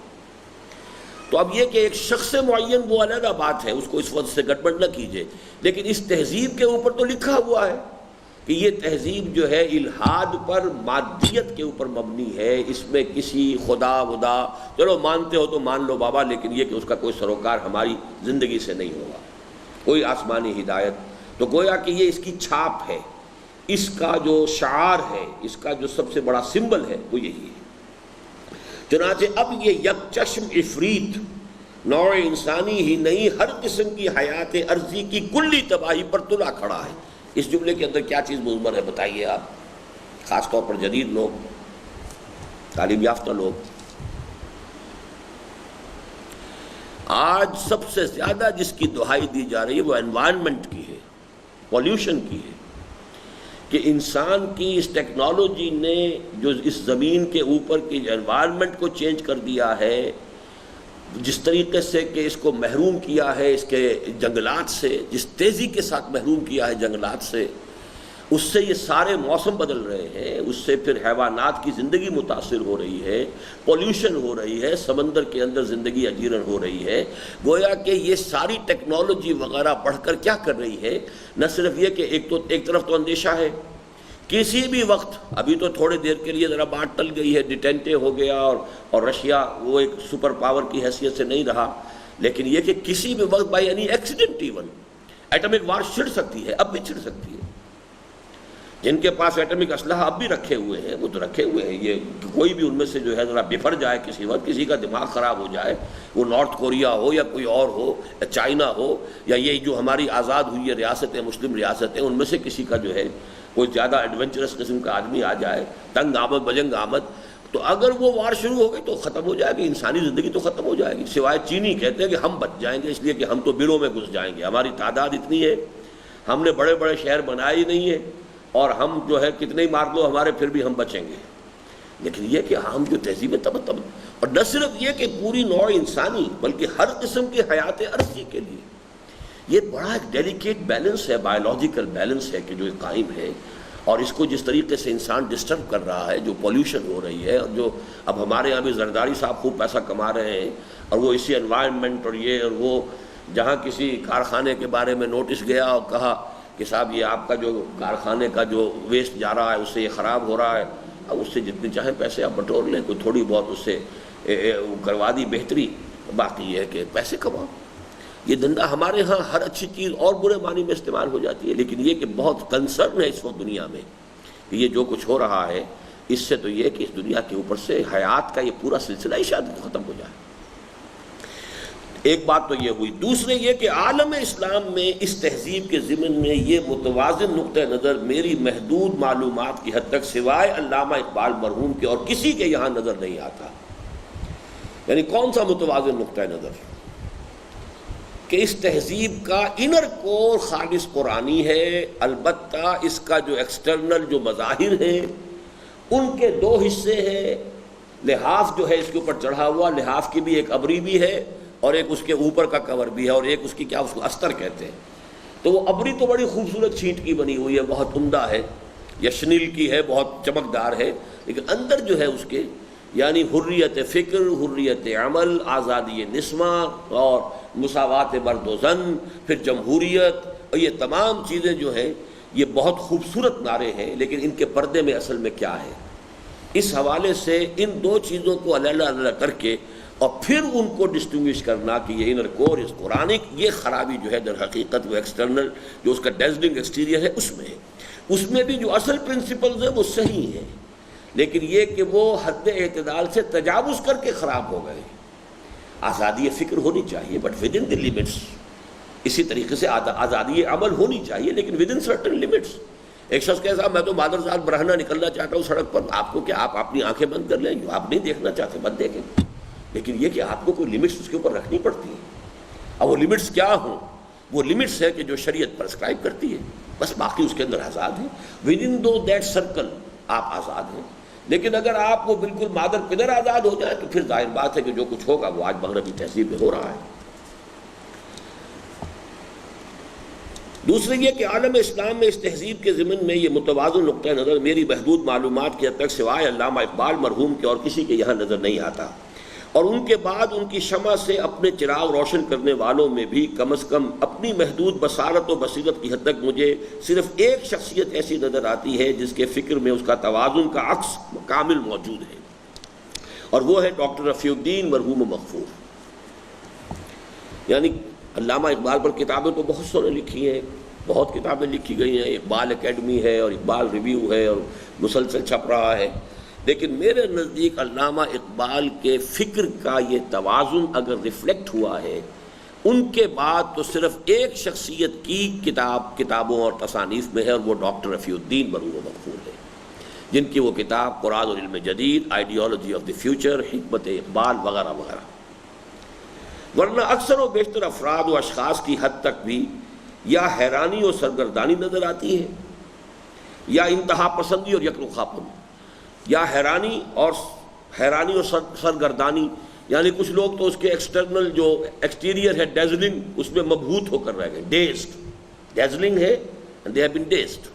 تو اب یہ کہ ایک شخص معین وہ علیحدہ بات ہے، اس کو اس وقت سے گڑبڑ نہ کیجئے، لیکن اس تہذیب کے اوپر تو لکھا ہوا ہے کہ یہ تہذیب جو ہے الحاد پر، مادیت کے اوپر مبنی ہے، اس میں کسی خدا ودا، چلو مانتے ہو تو مان لو بابا، لیکن یہ کہ اس کا کوئی سروکار ہماری زندگی سے نہیں ہوگا، کوئی آسمانی ہدایت۔ تو گویا کہ یہ اس کی چھاپ ہے، اس کا جو شعار ہے، اس کا جو سب سے بڑا سمبل ہے وہ یہی ہے۔ چنانچہ اب یہ یک چشم عفریت نوع انسانی ہی نہیں، ہر قسم کی حیات عرضی کی کلی تباہی پر تلا کھڑا ہے۔ اس جملے کے اندر کیا چیز مضمر ہے بتائیے آپ، خاص طور پر جدید لوگ، تعلیم یافتہ لوگ۔ آج سب سے زیادہ جس کی دہائی دی جا رہی ہے وہ انوائرمنٹ کی ہے، پولیوشن کی ہے، کہ انسان کی اس ٹیکنالوجی نے جو اس زمین کے اوپر کی انوائرمنٹ کو چینج کر دیا ہے، جس طریقے سے کہ اس کو محروم کیا ہے اس کے جنگلات سے، جس تیزی کے ساتھ محروم کیا ہے جنگلات سے، اس سے یہ سارے موسم بدل رہے ہیں، اس سے پھر حیوانات کی زندگی متاثر ہو رہی ہے، پولیوشن ہو رہی ہے، سمندر کے اندر زندگی اجیرن ہو رہی ہے۔ گویا کہ یہ ساری ٹیکنالوجی وغیرہ بڑھ کر کیا کر رہی ہے، نہ صرف یہ کہ ایک طرف تو اندیشہ ہے، کسی بھی وقت، ابھی تو تھوڑی دیر کے لیے ذرا بات ٹل گئی ہے، ڈیٹینٹے ہو گیا اور رشیا وہ ایک سپر پاور کی حیثیت سے نہیں رہا، لیکن یہ کہ کسی بھی وقت by any accident even atomic war چھڑ سکتی ہے، اب بھی چھڑ سکتی ہے۔ جن کے پاس ایٹمک اسلحہ اب بھی رکھے ہوئے ہیں وہ تو رکھے ہوئے ہیں، یہ کوئی بھی ان میں سے جو ہے ذرا بفر جائے کسی وقت، کسی کا دماغ خراب ہو جائے، وہ نارتھ کوریا ہو یا کوئی اور ہو یا چائنا ہو یا یہ جو ہماری آزاد ہوئی ہے ریاستیں، مسلم ریاستیں، ان میں سے کسی کا جو ہے کوئی زیادہ ایڈونچرس قسم کا آدمی آ جائے، تنگ آمد بجنگ آمد، تو اگر وہ وار شروع ہو گئی تو ختم ہو جائے گی، انسانی زندگی تو ختم ہو جائے گی، سوائے چینی کہتے ہیں کہ ہم بچ جائیں گے، اس لیے کہ ہم تو بلوں میں گھس جائیں گے، ہماری تعداد اتنی ہے، ہم نے بڑے بڑے شہر بنائے ہی نہیں ہیں، اور ہم جو ہے کتنے ہی مار دو ہمارے پھر بھی ہم بچیں گے۔ لیکن یہ کہ ہم جو تہذیب تمدن، اور نہ صرف یہ کہ پوری نوع انسانی بلکہ ہر قسم کی حیات عرضی کے لیے یہ بڑا ایک ڈیلیکیٹ بیلنس ہے، بایولوجیکل بیلنس ہے کہ جو قائم ہے، اور اس کو جس طریقے سے انسان ڈسٹرب کر رہا ہے، جو پولیوشن ہو رہی ہے، اور جو اب ہمارے یہاں بھی زرداری صاحب خوب پیسہ کما رہے ہیں، اور وہ اسی انوائرمنٹ اور یہ اور وہ، جہاں کسی کارخانے کے بارے میں نوٹس گیا اور کہا کہ صاحب یہ آپ کا جو کارخانے کا جو ویسٹ جا رہا ہے اس سے یہ خراب ہو رہا ہے، اب اس سے جتنے چاہیں پیسے آپ بٹور لیں، کوئی تھوڑی بہت اس سے کروا دی بہتری، باقی یہ ہے کہ پیسے کماؤ۔ یہ دندا ہمارے ہاں ہر اچھی چیز اور برے معنی میں استعمال ہو جاتی ہے، لیکن یہ کہ بہت کنسرن ہے اس وقت دنیا میں کہ یہ جو کچھ ہو رہا ہے اس سے تو یہ کہ اس دنیا کے اوپر سے حیات کا یہ پورا سلسلہ ہی شاید ختم ہو جائے۔ ایک بات تو یہ ہوئی، دوسرے یہ کہ عالم اسلام میں اس تہذیب کے ضمن میں یہ متوازن نقطہ نظر میری محدود معلومات کی حد تک سوائے علامہ اقبال مرحوم کے اور کسی کے یہاں نظر نہیں آتا۔ یعنی کون سا متوازن نقطہ نظر؟ کہ اس تہذیب کا انر کور خالص قرآنی ہے، البتہ اس کا جو ایکسٹرنل جو مظاہر ہیں ان کے دو حصے ہیں، لحاف جو ہے اس کے اوپر چڑھا ہوا، لحاف کی بھی ایک ابری بھی ہے اور ایک اس کے اوپر کا کور بھی ہے، اور ایک اس کی کیا اس کو استر کہتے ہیں۔ تو وہ ابری تو بڑی خوبصورت چھینٹ کی بنی ہوئی ہے، بہت عمدہ ہے، یا شنیل کی ہے، بہت چمکدار ہے، لیکن اندر جو ہے اس کے یعنی حریت فکر، حریت عمل، آزادی نسواں اور مساوات مرد و زن، پھر جمہوریت، اور یہ تمام چیزیں جو ہیں یہ بہت خوبصورت نعرے ہیں، لیکن ان کے پردے میں اصل میں کیا ہے؟ اس حوالے سے ان دو چیزوں کو علیحدہ علیحدہ کر کے اور پھر ان کو ڈسٹنگوش کرنا کہ یہ انر کور اس قرآنک، یہ خرابی جو ہے در حقیقت وہ ایکسٹرنل جو اس کا ڈیزلنگ ایکسٹیریئر ہے اس میں ہے۔ اس میں بھی جو اصل پرنسپلز ہیں وہ صحیح ہیں، لیکن یہ کہ وہ حد اعتدال سے تجاوز کر کے خراب ہو گئے۔ آزادی فکر ہونی چاہیے but with in the limits, اسی طریقے سے آزادی عمل ہونی چاہیے لیکن ود ان سرٹن لمٹس۔ ایک شخص کہے صاحب میں تو مادرزاد برہنہ نکلنا چاہتا ہوں سڑک پر، آپ کو کیا، آپ اپنی آنکھیں بند کر لیں، جو آپ نہیں دیکھنا چاہتے مت دیکھیں، لیکن یہ کہ آپ کو کوئی لمٹس اس کے اوپر رکھنی پڑتی ہیں۔ اب وہ لمٹس کیا ہوں؟ وہ لمٹس ہے کہ جو شریعت پرسکرائب کرتی ہے، بس باقی اس کے اندر آزاد ہیں، ود ان دو دیٹ سرکل آپ آزاد ہیں۔ لیکن اگر آپ وہ بالکل مادر پدر آزاد ہو جائے تو پھر ظاہر بات ہے کہ جو کچھ ہوگا وہ آج مغربی تہذیب میں ہو رہا ہے۔ دوسرے یہ کہ عالم اسلام میں اس تہذیب کے ضمن میں یہ متوازن نقطہ نظر میری محدود معلومات کی حد تک سوائے علامہ اقبال مرحوم کے اور کسی کے یہاں نظر نہیں آتا، اور ان کے بعد ان کی شمع سے اپنے چراغ روشن کرنے والوں میں بھی کم از کم اپنی محدود بصارت و بصیرت کی حد تک مجھے صرف ایک شخصیت ایسی نظر آتی ہے جس کے فکر میں اس کا توازن کا عکس کامل موجود ہے، اور وہ ہے ڈاکٹر رفیع الدین مرحوم مغفور۔ یعنی علامہ اقبال پر کتابیں تو بہت سارے لکھی ہیں، بہت کتابیں لکھی گئی ہیں، اقبال اکیڈمی ہے اور اقبال ریویو ہے اور مسلسل چھپ رہا ہے، لیکن میرے نزدیک علامہ اقبال کے فکر کا یہ توازن اگر ریفلیکٹ ہوا ہے ان کے بعد تو صرف ایک شخصیت کی کتابوں اور تصانیف میں ہے، اور وہ ڈاکٹر رفیع الدین مرحوم مغفور ہے، جن کی وہ کتاب قرآن اور علم جدید، آئیڈیالوجی آف دی فیوچر، حکمت اقبال وغیرہ وغیرہ۔ ورنہ اکثر و بیشتر افراد و اشخاص کی حد تک بھی یا حیرانی و سرگردانی نظر آتی ہے، یا انتہا پسندی اور یک رخا پن، یا حیرانی اور سرگردانی، یعنی کچھ لوگ تو اس کے ایکسٹرنل جو ایکسٹیریئر ہے ڈیزلنگ اس میں مبہوت ہو کر رہ گئے، ڈیزڈ، ڈیزلنگ ہے and they have been dazed۔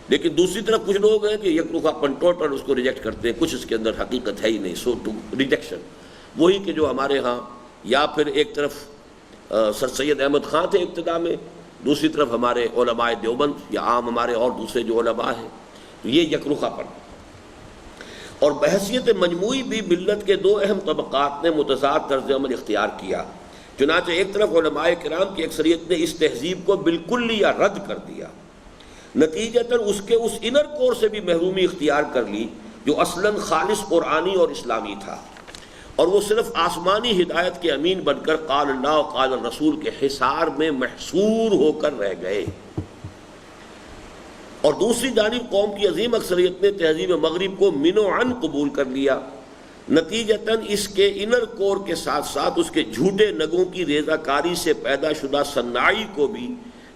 لیکن دوسری طرف کچھ لوگ ہیں کہ یک رخا پن ٹوٹل اس کو ریجیکٹ کرتے ہیں، کچھ اس کے اندر حقیقت ہے ہی نہیں، سو ٹو ریجیکشن۔ وہی کہ جو ہمارے ہاں یا پھر ایک طرف سر سید احمد خان تھے ابتدا میں، دوسری طرف ہمارے علماء دیوبند یا عام ہمارے اور دوسرے جو علماء ہیں، تو یہ یک رخا پن۔ اور بحیثیت مجموعی بھی ملت کے دو اہم طبقات نے متضاد طرز عمل اختیار کیا، چنانچہ ایک طرف علماء کرام کی اکثریت نے اس تہذیب کو بالکل یا رد کر دیا، نتیجتاً اس کے اس انر کور سے بھی محرومی اختیار کر لی جو اصلاً خالص قرآنی اور اسلامی تھا، اور وہ صرف آسمانی ہدایت کے امین بن کر قال اللہ قال الرسول کے حصار میں محصور ہو کر رہ گئے۔ اور دوسری جانب قوم کی عظیم اکثریت نے تہذیب مغرب کو من و عن قبول کر لیا، نتیجتاً اس کے انر کور کے ساتھ ساتھ اس کے جھوٹے نگوں کی ریزہ کاری سے پیدا شدہ صناعی کو بھی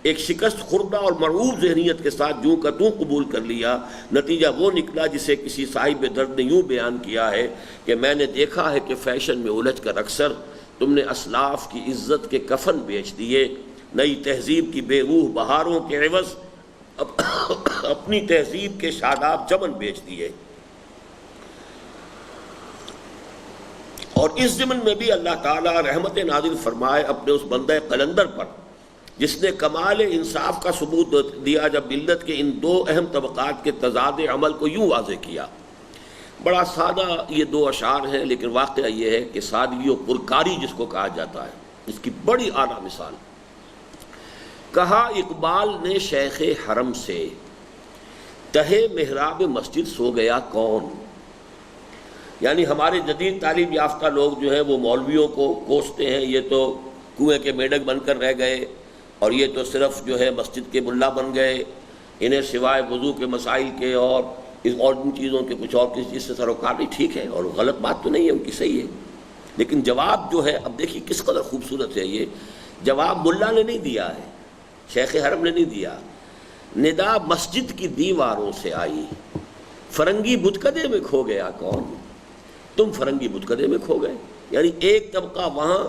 ایک شکست خوردہ اور مرعوب ذہنیت کے ساتھ جوں کا توں قبول کر لیا۔ نتیجہ وہ نکلا جسے کسی صاحب درد نے یوں بیان کیا ہے کہ میں نے دیکھا ہے کہ فیشن میں الجھ کر اکثر تم نے اسلاف کی عزت کے کفن بیچ دیے، نئی تہذیب کی بے روح بہاروں کے عوض اپنی تہذیب کے شاداب چمن بیچ دیے۔ اور اس ضمن میں بھی اللہ تعالیٰ رحمت نازل فرمائے اپنے اس بندہ قلندر پر جس نے کمال انصاف کا ثبوت دیا جب ملت کے ان دو اہم طبقات کے تضاد عمل کو یوں واضح کیا۔ بڑا سادہ یہ دو اشعار ہیں، لیکن واقعہ یہ ہے کہ سادگی و پرکاری جس کو کہا جاتا ہے اس کی بڑی اعلیٰ مثال۔ کہا اقبال نے شیخ حرم سے، تہے محراب مسجد سو گیا کون؟ یعنی ہمارے جدید تعلیم یافتہ لوگ جو ہیں وہ مولویوں کو کوستے ہیں، یہ تو کنویں کے میڈک بن کر رہ گئے، اور یہ تو صرف جو ہے مسجد کے ملا بن گئے، انہیں سوائے وضو کے مسائل کے اور ان چیزوں کے کچھ اور کسی چیز سے سروکار نہیں۔ ٹھیک ہے، اور غلط بات تو نہیں ہے ان کی، صحیح ہے، لیکن جواب جو ہے اب دیکھیے کس قدر خوبصورت ہے یہ جواب ملا نے نہیں دیا ہے، شیخ حرم نے نہیں دیا۔ ندا مسجد کی دیواروں سے آئی، فرنگی بتکدے میں کھو گیا کون؟ تم فرنگی بتکدے میں کھو گئے، یعنی ایک طبقہ وہاں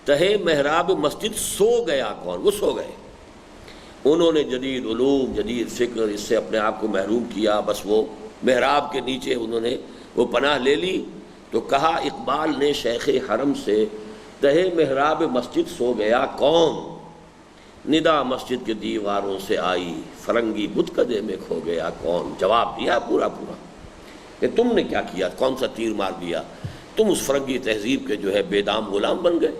تہے محراب مسجد سو گیا کون؟ وہ سو گئے، انہوں نے جدید علوم جدید فکر اس سے اپنے آپ کو محروم کیا، بس وہ محراب کے نیچے انہوں نے وہ پناہ لے لی۔ تو کہا اقبال نے شیخ حرم سے، تہے محراب مسجد سو گیا کون؟ ندا مسجد کے دیواروں سے آئی، فرنگی بتکدے میں کھو گیا کون؟ جواب دیا پورا پورا کہ تم نے کیا کیا، کون سا تیر مار دیا؟ تم اس فرنگی تہذیب کے جو ہے بے دام غلام بن گئے،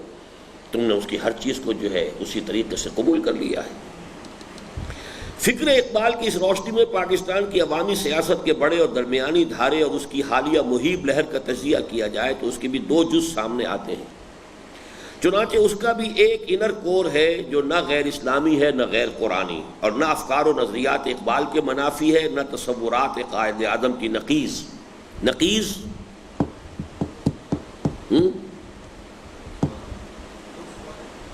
تم نے اس کی ہر چیز کو جو ہے اسی طریقے سے قبول کر لیا ہے۔ فکر اقبال کی اس روشنی میں پاکستان کی عوامی سیاست کے بڑے اور درمیانی دھارے اور اس کی حالیہ مہیب لہر کا تجزیہ کیا جائے تو اس کے بھی دو جز سامنے آتے ہیں۔ چنانچہ اس کا بھی ایک انر کور ہے جو نہ غیر اسلامی ہے نہ غیر قرآنی، اور نہ افکار و نظریات اقبال کے منافی ہے نہ تصورات قائد اعظم کی نقیض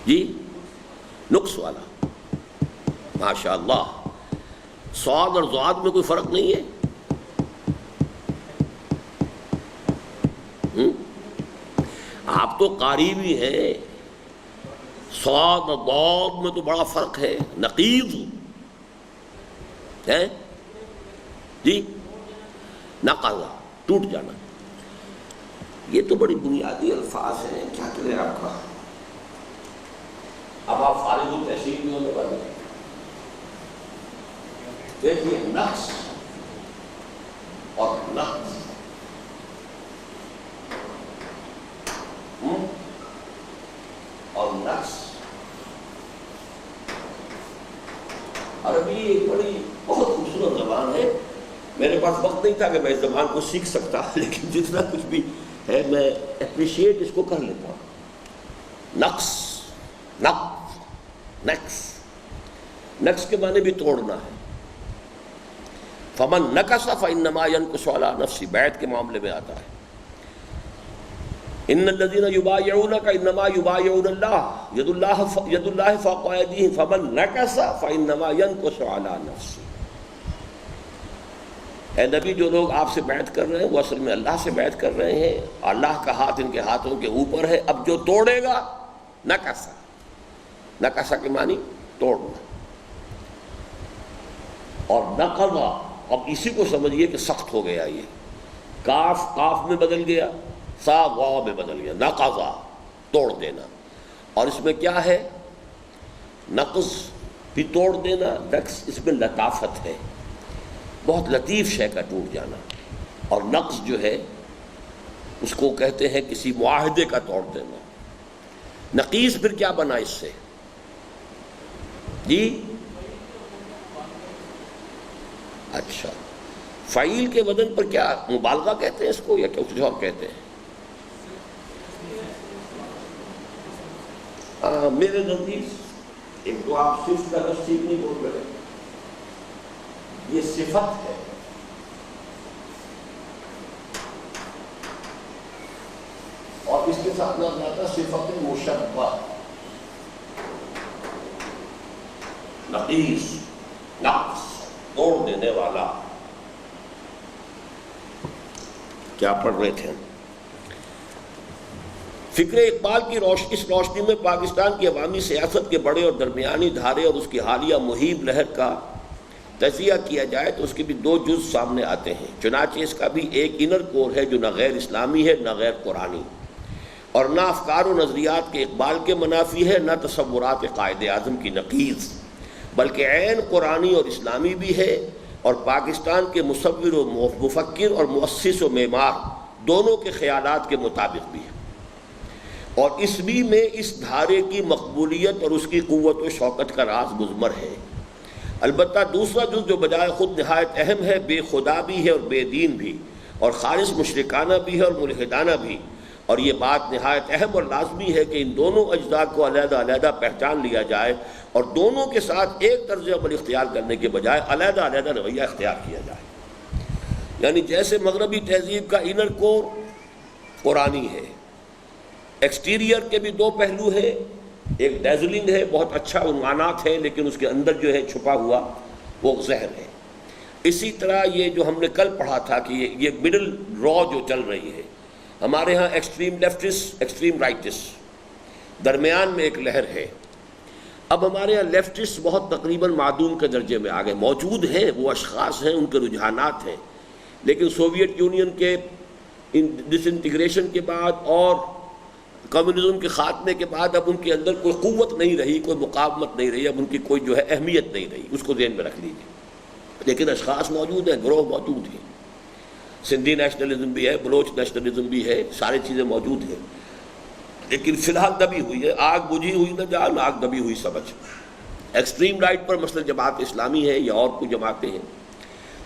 جی نقص والا۔ ماشاء اللہ، صاد اور ضاد میں کوئی فرق نہیں ہے۔ آپ تو قاری بھی ہیں، صاد اور ضاد میں تو بڑا فرق ہے، نقیض ہے جی، نقض ٹوٹ جانا، یہ تو بڑی بنیادی الفاظ ہیں، کیا کریں آپ کا۔ اب آپ فارغ التحصیل بھی ہونے والے ہیں، دیکھیے نقص اور نقض، اور نقص عربی ایک بڑی بہت خوبصورت زبان ہے۔ میرے پاس وقت نہیں تھا کہ میں اس زبان کو سیکھ سکتا، لیکن جتنا کچھ بھی ہے میں اپریشیٹ اس کو کر لیتا ہوں۔ نقص، نقص کے معنی بھی توڑنا ہے۔ فمن نقص فانما ينقص على نفسه، بیعت کے معاملے میں آتا ہے، ان الذين يبايعونك انما يبايعون الله يد الله فوق ايديهم فمن نقص فانما ينقص على نفسه۔ اے نبی، جو لوگ آپ سے بیعت کر رہے ہیں وہ اصل میں اللہ سے بیعت کر رہے ہیں، اللہ کا ہاتھ ان کے ہاتھوں کے اوپر ہے۔ اب جو توڑے گا نقص کے معنی توڑنا، اور نقضا، اب اسی کو سمجھیے کہ سخت ہو گیا، یہ کاف قاف میں بدل گیا، سا واو میں بدل گیا، نقضا توڑ دینا۔ اور اس میں کیا ہے؟ نقض بھی توڑ دینا، نقص اس میں لطافت ہے، بہت لطیف شے کا ٹوٹ جانا، اور نقص جو ہے اس کو کہتے ہیں کسی معاہدے کا توڑ دینا۔ نقیص پھر کیا بنا اس سے جی؟ اچھا، فعیل کے وزن پر کیا مبالغہ کہتے ہیں اس کو یا کچھ اور کہتے ہیں؟ میرے نزدیک ایک تو آپ صفت کا لفظ ٹھیک نہیں بول رہے، یہ صفت ہے، اور اس کے ساتھ نہ زیادہ صفت مشبہ، نقیص، نقص، توڑ دینے والا. کیا پڑھ رہے تھے؟ فکر اقبال کی اس روشنی میں پاکستان کی عوامی سیاست کے بڑے اور درمیانی دھارے اور اس کی حالیہ مہیب لہر کا تجزیہ کیا جائے تو اس کے بھی دو جز سامنے آتے ہیں. چنانچہ اس کا بھی ایک انر کور ہے جو نہ غیر اسلامی ہے نہ غیر قرآنی، اور نہ افکار و نظریات کے اقبال کے منافی ہے نہ تصورات قائد اعظم کی نقیض، بلکہ عین قرآنی اور اسلامی بھی ہے، اور پاکستان کے مصور و مفکر اور مؤسس و معمار دونوں کے خیالات کے مطابق بھی ہے. اور اسوی میں اس دھارے کی مقبولیت اور اس کی قوت و شوکت کا راز مضمر ہے. البتہ دوسرا جز جو بجائے خود نہایت اہم ہے، بے خدا بھی ہے اور بے دین بھی، اور خالص مشرکانہ بھی ہے اور ملحدانہ بھی، اور یہ بات نہایت اہم اور لازمی ہے کہ ان دونوں اجزاء کو علیحدہ علیحدہ پہچان لیا جائے اور دونوں کے ساتھ ایک طرز عمل اختیار کرنے کے بجائے علیحدہ علیحدہ رویہ اختیار کیا جائے. یعنی جیسے مغربی تہذیب کا انر کور قرآنی ہے، ایکسٹیریئر کے بھی دو پہلو ہیں، ایک ڈیزلنگ ہے، بہت اچھا عنوانات ہیں، لیکن اس کے اندر جو ہے چھپا ہوا وہ زہر ہے. اسی طرح یہ جو ہم نے کل پڑھا تھا کہ یہ مڈل را جو چل رہی ہے ہمارے ہاں، ایکسٹریم لیفٹسٹ، ایکسٹریم رائٹسٹ، درمیان میں ایک لہر ہے. اب ہمارے ہاں لیفٹسٹ بہت تقریباً معدوم کے درجے میں آ گئے، موجود ہیں، وہ اشخاص ہیں، ان کے رجحانات ہیں، لیکن سوویت یونین کے ڈس انٹیگریشن کے بعد اور کمیونزم کے خاتمے کے بعد اب ان کے اندر کوئی قوت نہیں رہی، کوئی مقاومت نہیں رہی، اب ان کی کوئی جو ہے اہمیت نہیں رہی، اس کو ذہن میں رکھ لیجیے. لیکن اشخاص موجود ہیں، گروہ موجود ہیں، سندھی نیشنلزم بھی ہے، بلوچ نیشنلزم بھی ہے، ساری چیزیں موجود ہیں، لیکن فی الحال دبی ہوئی ہے. آگ بجھی ہوئی نہ جان، آگ دبی ہوئی سمجھ. ایکسٹریم رائٹ پر مثلا جماعت اسلامی ہے یا اور کوئی جماعتیں ہیں.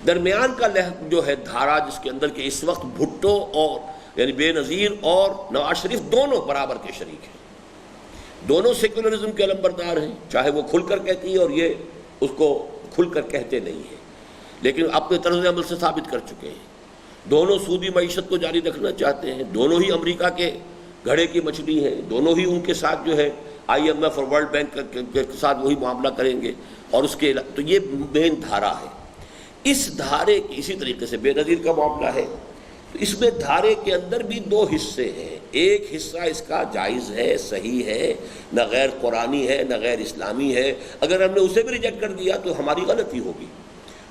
درمیان کا جو ہے دھارا، جس کے اندر کہ اس وقت بھٹو اور یعنی بے نظیر اور نواز شریف دونوں برابر کے شریک ہیں، دونوں سیکولرزم کے علمبردار ہیں، چاہے وہ کھل کر کہتی ہے اور یہ اس کو کھل کر کہتے نہیں ہیں، لیکن اپنے طرز عمل سے ثابت کر چکے ہیں. دونوں سودی معیشت کو جاری رکھنا چاہتے ہیں، دونوں ہی امریکہ کے گھڑے کی مچھلی ہیں، دونوں ہی ان کے ساتھ جو ہے IMF اور ورلڈ بینک کے ساتھ وہی معاملہ کریں گے، اور اس کے تو یہ مین دھارا ہے. اس دھارے کی اسی طریقے سے بے نظیر کا معاملہ ہے. تو اس میں دھارے کے اندر بھی دو حصے ہیں، ایک حصہ اس کا جائز ہے، صحیح ہے، نہ غیر قرآنی ہے نہ غیر اسلامی ہے، اگر ہم نے اسے بھی ریجیکٹ کر دیا تو ہماری غلطی ہوگی،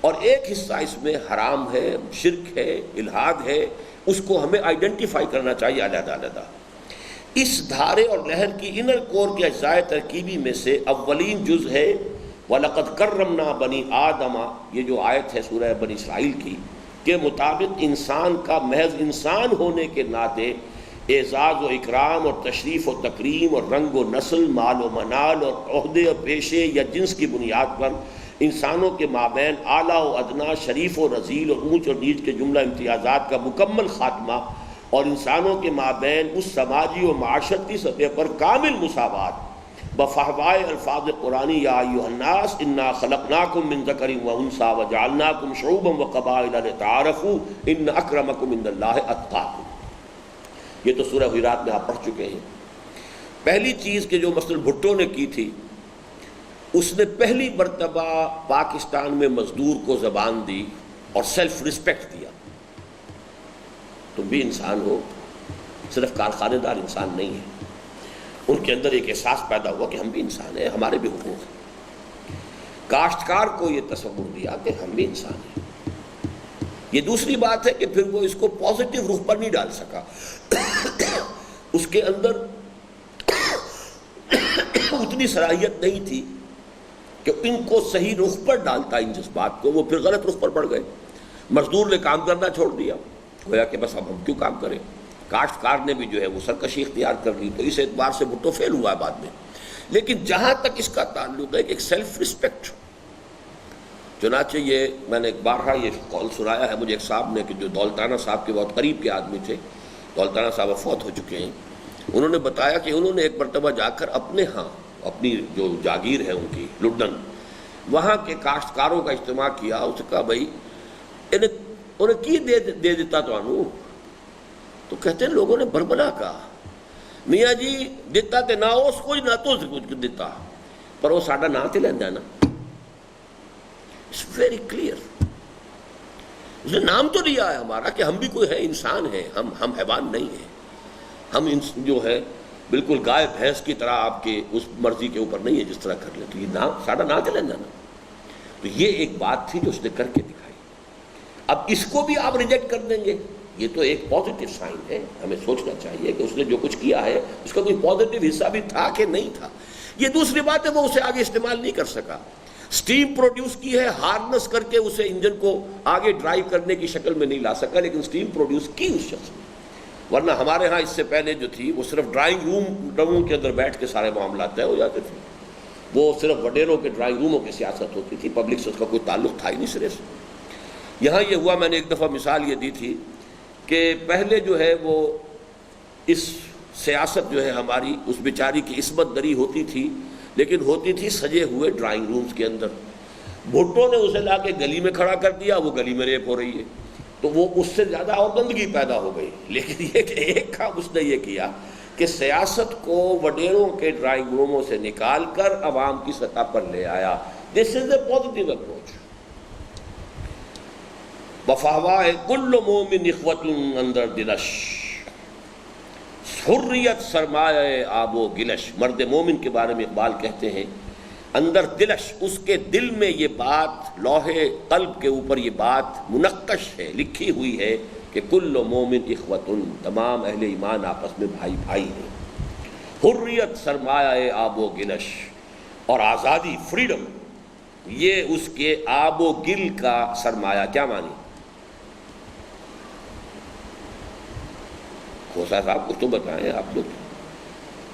اور ایک حصہ اس میں حرام ہے، شرک ہے، الحاد ہے، اس کو ہمیں آئیڈینٹیفائی کرنا چاہیے علیحدہ علیحدہ. اس دھارے اور لہر کی انر کور کے اجزائے ترکیبی میں سے اولین جز ہے وَلَقَدْ كَرَّمْنَا بَنِي آدَمَ، یہ جو آیت ہے سورہ بنی اسرائیل کی، کے مطابق انسان کا محض انسان ہونے کے ناطے اعزاز و اکرام اور تشریف و تکریم اور رنگ و نسل، مال و منال اور عہدے اور پیشے یا جنس کی بنیاد پر انسانوں کے مابین اعلیٰ و ادنا، شریف و رذیل اور اونچ اور نیچ کے جملہ امتیازات کا مکمل خاتمہ، اور انسانوں کے مابین اس سماجی و معاشرتی سطح پر کامل مساوات بفہوائے الفاظ قرآنی یا ایھا الناس انا خلقناکم من ذکر و انثی وجعلناکم شعوبا وقبائل لتعارفوا ان اکرمکم عند اللہ اتقاکم. یہ تو سورہ حجرات میں آپ پڑھ چکے ہیں. پہلی چیز کہ جو مثلا بھٹو نے کی تھی، اس نے پہلی مرتبہ پاکستان میں مزدور کو زبان دی اور سیلف رسپیکٹ دیا. تم بھی انسان ہو، صرف کارخانے دار انسان نہیں ہے. ان کے اندر ایک احساس پیدا ہوا کہ ہم بھی انسان ہیں، ہمارے بھی حقوق ہیں. کاشتکار کو یہ تصور دیا کہ ہم بھی انسان ہیں. یہ دوسری بات ہے کہ پھر وہ اس کو پازیٹیو رخ پر نہیں ڈال سکا. اس کے اندر اتنی صلاحیت نہیں تھی کہ ان کو صحیح رخ پر ڈالتا. ان جذبات کو وہ پھر غلط رخ پر پڑ گئے. مزدور نے کام کرنا چھوڑ دیا، گویا کہ بس اب ہم کیوں کام کریں. کاشتکار نے بھی جو ہے وہ سرکشی اختیار کر لی. تو اس اعتبار سے بھٹو فیل ہوا ہے بعد میں. لیکن جہاں تک اس کا تعلق ہے کہ ایک سیلف رسپیکٹ، چنانچہ یہ میں نے بارہا یہ قول سنایا ہے مجھے ایک صاحب نے کہ جو دولتانہ صاحب کے بہت قریب کے آدمی تھے، دولتانہ صاحب فوت ہو چکے ہیں، انہوں نے بتایا کہ انہوں نے ایک مرتبہ جا کر اپنے ہاں اپنی جو جاگیر ہے ان کی لڈن، وہاں کے کاشتکاروں کا اجتماع کیا. اس نے کہا بھائی انہیں کی دے دیتا تو کہتے ہیں لوگوں نے بربلا کہا میاں جی دیتا تے نہ اس کو نہ تو کچھ دیتا پر وہ ساڈا نام تے لینا نا. It's very clear. اس نے نام تو لیا ہے ہمارا کہ ہم بھی کوئی ہے، انسان ہیں، ہم حیوان نہیں ہیں، ہم جو ہے بالکل گائے بھینس کی طرح آپ کے اس مرضی کے اوپر نہیں ہے جس طرح کر لیں. تو یہ نام ساڈا نام تے لینا نا. تو یہ ایک بات تھی جو اس نے کر کے دکھائی. اب اس کو بھی آپ ریجیکٹ کر دیں گے، یہ تو ایک پازیٹیو سائن ہے. ہمیں سوچنا چاہیے کہ اس نے جو کچھ کیا ہے اس کا کوئی پازیٹیو حصہ بھی تھا کہ نہیں تھا. یہ دوسری بات ہے وہ اسے آگے استعمال نہیں کر سکا. سٹیم پروڈیوس کی ہے، ہارنس کر کے اسے انجن کو آگے ڈرائیو کرنے کی شکل میں نہیں لا سکا، لیکن سٹیم پروڈیوس کی اس شخص نے. ورنہ ہمارے ہاں اس سے پہلے جو تھی وہ صرف ڈرائنگ روموں کے اندر بیٹھ کے سارے معاملات طے ہو جاتے تھے. وہ صرف وڈیروں کے ڈرائنگ روموں کی سیاست ہوتی تھی، پبلک سے اس کا کوئی تعلق تھا ہی نہیں سرے سے. یہاں یہ ہوا، میں نے ایک دفعہ مثال یہ دی تھی کہ پہلے جو ہے وہ اس سیاست جو ہے ہماری اس بیچاری کی عصمت دری ہوتی تھی، لیکن ہوتی تھی سجے ہوئے ڈرائنگ رومز کے اندر. بھٹو نے اسے لا کے گلی میں کھڑا کر دیا، وہ گلی میں ریپ ہو رہی ہے، تو وہ اس سے زیادہ اور گندگی پیدا ہو گئی. لیکن یہ کہ ایک کام اس نے یہ کیا کہ سیاست کو وڈیروں کے ڈرائنگ روموں سے نکال کر عوام کی سطح پر لے آیا. دس از اے پازیٹیو اپروچ. وفاوائے کل مومن اخوت اندر دلش، حریت سرمایہ آب و گلش. مرد مومن کے بارے میں اقبال کہتے ہیں اندر دلش، اس کے دل میں یہ بات، لوہے قلب کے اوپر یہ بات منقش ہے، لکھی ہوئی ہے کہ کل مومن اخوت، تمام اہل ایمان آپس میں بھائی بھائی ہیں. حریت سرمایہ آب و گلش، اور آزادی، فریڈم، یہ اس کے آب و گل کا سرمایہ. کیا مانی؟ کھوسا صاحب کچھ تو بتائیں آپ لوگ.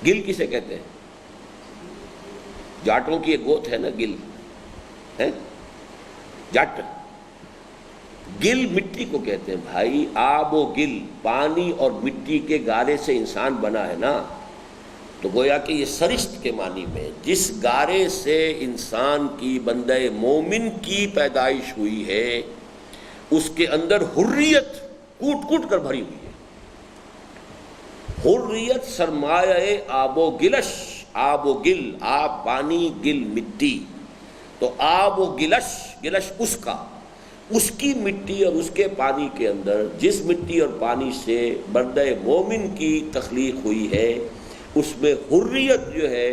گل کسے کہتے ہیں؟ جاٹوں کی ایک گوت ہے نا گل ہے، جٹ. گل مٹی کو کہتے ہیں بھائی. آب و گل، پانی اور مٹی کے گارے سے انسان بنا ہے نا. تو گویا کہ یہ سرشت کے معنی میں جس گارے سے انسان کی بندہ مومن کی پیدائش ہوئی ہے اس کے اندر حریت کوٹ کوٹ کر بھری ہوئی ہے. حریت سرمایہ آب و گلش، آب و گل، آب پانی، گل مٹی. تو آب و گلش، گلش اس کا، اس کی مٹی اور اس کے پانی کے اندر جس مٹی اور پانی سے بندہ مومن کی تخلیق ہوئی ہے اس میں حریت جو ہے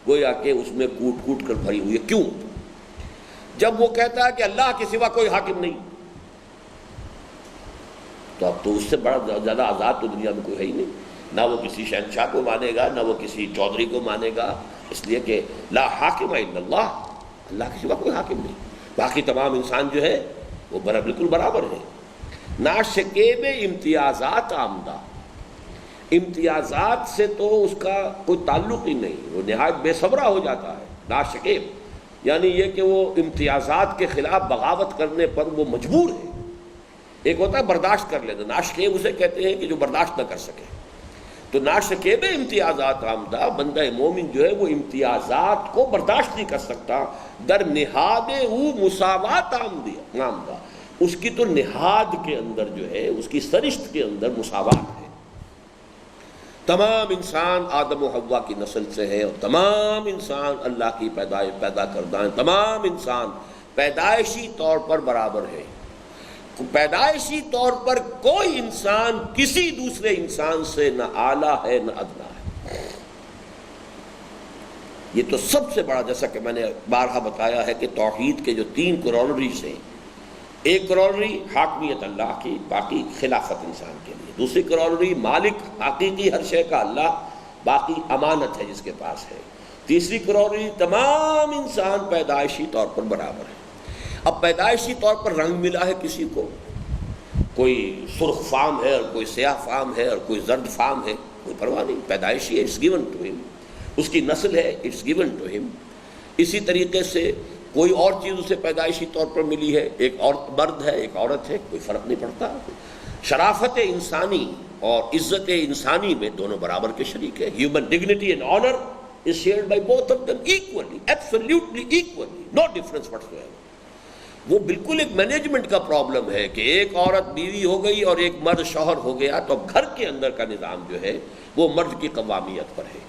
گویا کہ اس میں کوٹ کوٹ کر بھری ہوئی ہے. کیوں؟ جب وہ کہتا ہے کہ اللہ کے سوا کوئی حاکم نہیں، تو اب تو اس سے بڑا زیادہ آزاد تو دنیا میں کوئی ہے ہی نہیں. نہ وہ کسی شہنشاہ کو مانے گا، نہ وہ کسی چودھری کو مانے گا، اس لیے کہ لا حاکم الا اللہ، اللہ کے سوا کوئی حاکم نہیں. باقی تمام انسان جو ہے وہ بالکل برابر ہے. ناشکیب امتیازات آمدہ، امتیازات سے تو اس کا کوئی تعلق ہی نہیں، وہ نہایت بے صبرا ہو جاتا ہے. ناشکیب یعنی یہ کہ وہ امتیازات کے خلاف بغاوت کرنے پر وہ مجبور ہے. ایک ہوتا ہے برداشت کر لینا، ناشکیب اسے کہتے ہیں کہ جو برداشت نہ کر سکے. تو ناشکیب امتیازات آمدہ، بندہ مومن جو ہے وہ امتیازات کو برداشت نہیں کر سکتا. در نہاد او مساوات آمدہ، اس کی تو نہاد کے اندر جو ہے، اس کی سرشت کے اندر مساوات ہے. تمام انسان آدم و حوا کی نسل سے ہے، اور تمام انسان اللہ کی پیدا کردہ ہیں. تمام انسان پیدائشی طور پر برابر ہے. پیدائشی طور پر کوئی انسان کسی دوسرے انسان سے نہ اعلیٰ ہے نہ ادنا ہے. یہ تو سب سے بڑا، جیسا کہ میں نے بارہا بتایا ہے کہ توحید کے جو 3 کورولریز ہیں، ایک کورولری حاکمیت اللہ کی، باقی خلافت انسان کے لیے. دوسری کورولری مالک حقیقی ہر شے کا اللہ، باقی امانت ہے جس کے پاس ہے. تیسری کورولری تمام انسان پیدائشی طور پر برابر ہے. اب پیدائشی طور پر رنگ ملا ہے کسی کو، کوئی سرخ فام ہے اور کوئی سیاہ فام ہے اور کوئی زرد فام ہے، کوئی پرواہ نہیں، پیدائشی ہے، اٹس گیون ٹو ہم. اس کی نسل ہے، اٹس گیون ٹو ہم. اسی طریقے سے کوئی اور چیز اسے پیدائشی طور پر ملی ہے، ایک اور مرد ہے ایک عورت ہے، کوئی فرق نہیں پڑتا۔ شرافت انسانی اور عزت انسانی میں دونوں برابر کے شریک ہیں۔ Human dignity and honour is shared by both of them equally, absolutely equally, no difference whatsoever۔ وہ بالکل ایک مینجمنٹ کا پرابلم ہے کہ ایک عورت بیوی ہو گئی اور ایک مرد شوہر ہو گیا تو گھر کے اندر کا نظام جو ہے وہ مرد کی قوامیت پر ہے۔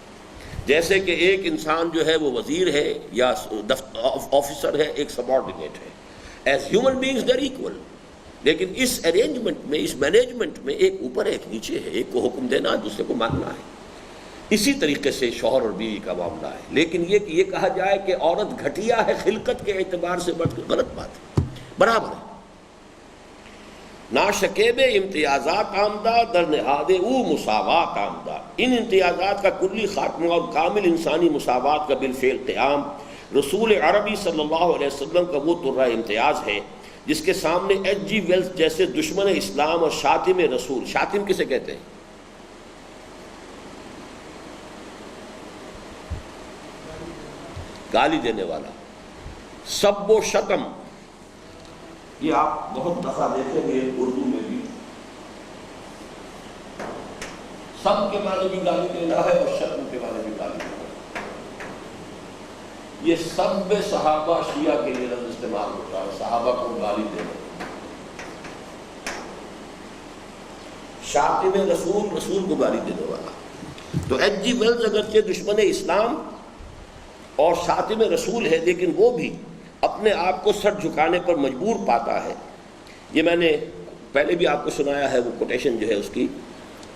جیسے کہ ایک انسان جو ہے وہ وزیر ہے یا آفیسر ہے، ایک سبارڈینیٹ ہے۔ As human beings they are equal, لیکن اس ارینجمنٹ میں، اس مینجمنٹ میں ایک اوپر ایک نیچے ہے، ایک کو حکم دینا دوسرے کو ماننا ہے۔ اسی طریقے سے شوہر اور بیوی کا معاملہ ہے۔ لیکن یہ کہا جائے کہ عورت گھٹیا ہے خلقت کے اعتبار سے، غلط بات ہے، برابر ہے۔ نا شکیب امتیازات آمدہ در نہاد او مساوات آمدہ، ان امتیازات کا کلی خاتمہ اور کامل انسانی مساوات کا بالفعل قیام رسول عربی صلی اللہ علیہ وسلم کا وہ ترہ امتیاز ہے جس کے سامنے ایچ جی ویلز جیسے دشمن اسلام اور شاتم رسول، شاتم کسے کہتے ہیں؟ گالی دینے والا، سب و شتم، یہ آپ بہت دفعہ دیکھیں گے اردو میں بھی، سب کے معنی بھی گالی دینا ہے اور شتم کے معنی بھی گالی دینا ہے۔ یہ سب صحابہ شیعہ کے لیے لفظ استعمال ہوتا ہے، صحابہ کو گالی دینا۔ شاتم رسول، رسول کو گالی دینے والا۔ تو ایچ جی ویلز اگرچہ دشمن اسلام اور شاتم رسول ہے، لیکن وہ بھی اپنے آپ کو سر جھکانے پر مجبور پاتا ہے۔ یہ میں نے پہلے بھی آپ کو سنایا ہے وہ کوٹیشن جو ہے اس کی،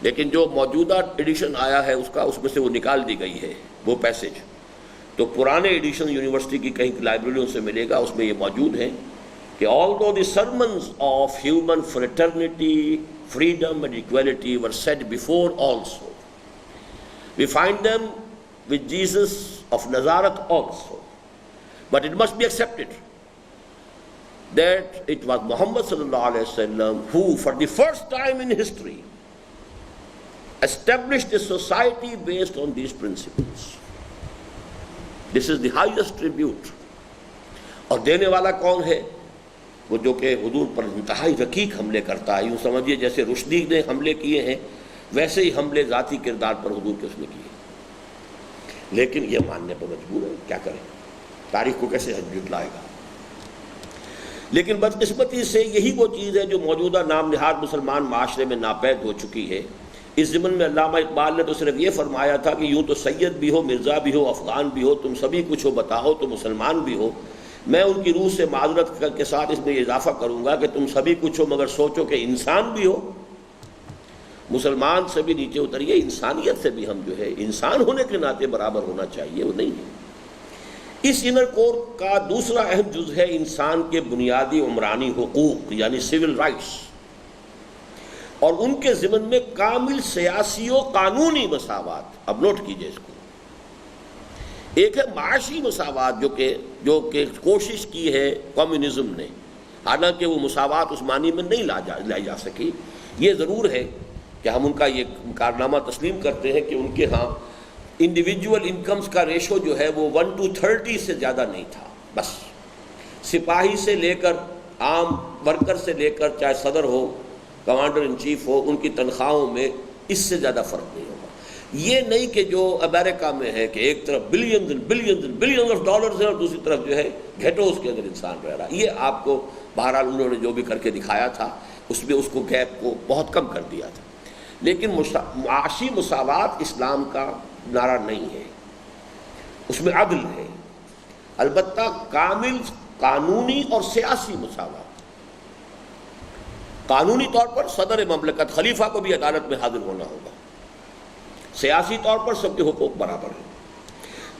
لیکن جو موجودہ ایڈیشن آیا ہے اس میں سے وہ نکال دی گئی ہے وہ پیسج۔ تو پرانے ایڈیشن یونیورسٹی کی کہیں لائبریریوں سے ملے گا، اس میں یہ موجود ہے کہ although the sermons of human fraternity, freedom and equality were said before also, we find them with Jesus of Nazareth also, but it must be accepted that it was Muhammad sallallahu alaihi wasallam who for the first time in history established a society based on these principles. This is the highest tribute. اور دینے والا کون ہے؟ وہ جو کہ حضور پر انتہائی رقیق حملے کرتا ہے، یوں سمجھیے جیسے رشدی نے حملے کیے ہیں ویسے ہی حملے ذاتی کردار پر حضور کے اس نے کیے، لیکن یہ ماننے پر مجبور ہے، کیا کریں، تاریخ کو کیسے جھٹلائے گا۔ لیکن بدقسمتی سے یہی وہ چیز ہے جو موجودہ نام نہاد مسلمان معاشرے میں ناپید ہو چکی ہے۔ اس ضمن میں علامہ اقبال نے تو صرف یہ فرمایا تھا کہ یوں تو سید بھی ہو، مرزا بھی ہو، افغان بھی ہو، تم سبھی کچھ ہو، بتاؤ تو مسلمان بھی ہو۔ میں ان کی روح سے معذرت کے ساتھ اس میں یہ اضافہ کروں گا کہ تم سبھی کچھ ہو مگر سوچو کہ انسان بھی ہو۔ مسلمان سے بھی نیچے اتریے، انسانیت سے بھی ہم جو ہے انسان ہونے کے ناطے برابر ہونا چاہیے، وہ نہیں ہے۔ اس انر کور کا دوسرا اہم جز ہے انسان کے بنیادی عمرانی حقوق یعنی سول رائٹس، اور ان کے ضمن میں کامل سیاسی و قانونی مساوات۔ اب نوٹ کیجئے اس کو، ایک ہے معاشی مساوات جو کہ کوشش کی ہے کمیونزم نے، حالانکہ وہ مساوات عثمانی میں نہیں لائی جا سکی۔ یہ ضرور ہے کہ ہم ان کا یہ کارنامہ تسلیم کرتے ہیں کہ ان کے ہاں انڈیویجول انکمز کا ریشو جو ہے وہ 1:30 سے زیادہ نہیں تھا، بس سپاہی سے لے کر عام ورکر سے لے کر چاہے صدر ہو، کمانڈر ان چیف ہو، ان کی تنخواہوں میں اس سے زیادہ فرق نہیں ہوگا۔ یہ نہیں کہ جو امریکہ میں ہے کہ ایک طرف بلینز آف ڈالرز ہیں اور دوسری طرف جو ہے گھیٹوز کے اندر انسان رہ رہا ہے۔ یہ آپ کو بہرحال انہوں نے جو بھی کر کے دکھایا تھا اس میں اس کو گیپ کو بہت کم کر دیا تھا، لیکن معاشی مساوات اسلام کا نعرہ نہیں ہے، اس میں عدل ہے، البتہ کامل قانونی اور سیاسی مساوات۔ قانونی طور پر صدر مملکت خلیفہ کو بھی عدالت میں حاضر ہونا ہوگا، سیاسی طور پر سب کے حقوق برابر ہیں،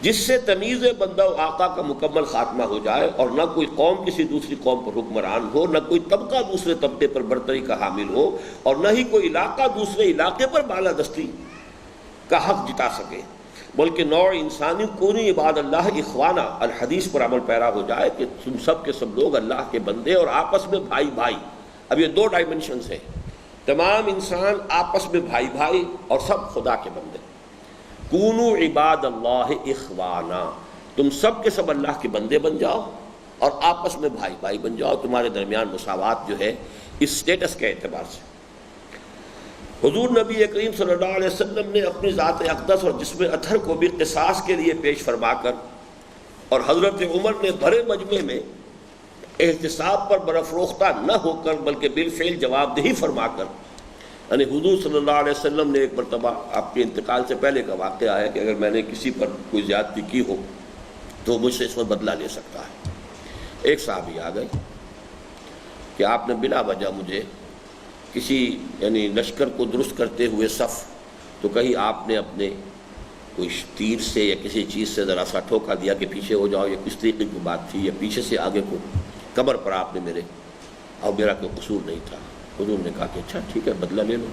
جس سے تمیز بندہ و آقا کا مکمل خاتمہ ہو جائے اور نہ کوئی قوم کسی دوسری قوم پر حکمران ہو، نہ کوئی طبقہ دوسرے طبقے پر برتری کا حامل ہو، اور نہ ہی کوئی علاقہ دوسرے علاقے پر بالادستی کا حق جتا سکے، بلکہ نوع انسانی کونی عباد اللہ اخوانہ الحدیث پر عمل پیرا ہو جائے کہ تم سب کے سب لوگ اللہ کے بندے اور آپس میں بھائی بھائی۔ اب یہ دو ڈائمنشنز ہیں، تمام انسان آپس میں بھائی بھائی اور سب خدا کے بندے۔ کونو عباد اللہ اخوانا، تم سب کے سب اللہ کے بندے بن جاؤ اور آپس میں بھائی بھائی بن جاؤ، تمہارے درمیان مساوات جو ہے اس سٹیٹس کے اعتبار سے۔ حضور نبی کریم صلی اللہ علیہ وسلم نے اپنی ذات اقدس اور جسم اطہر کو بھی قصاص کے لیے پیش فرما کر، اور حضرت عمر نے بڑے مجمع میں احتساب پر برافروختہ نہ ہو کر بلکہ بالفعل جواب دہی فرما کر، یعنی حضور صلی اللہ علیہ وسلم نے ایک مرتبہ آپ کے انتقال سے پہلے کا واقعہ ہے کہ اگر میں نے کسی پر کوئی زیادتی کی ہو تو مجھ سے اس میں بدلہ لے سکتا ہے۔ ایک صحابی آ گئے کہ آپ نے بلا وجہ مجھے کسی یعنی لشکر کو درست کرتے ہوئے صف، تو کہیں آپ نے اپنے کوئی تیر سے یا کسی چیز سے ذرا سا ٹھوکا دیا کہ پیچھے ہو جاؤ، یا کس طریقے کی بات تھی، یا پیچھے سے آگے کو کمر پر آپ نے میرے، اور میرا کوئی قصور نہیں تھا۔ حضور نے کہا کہ اچھا ٹھیک ہے بدلہ لے لو۔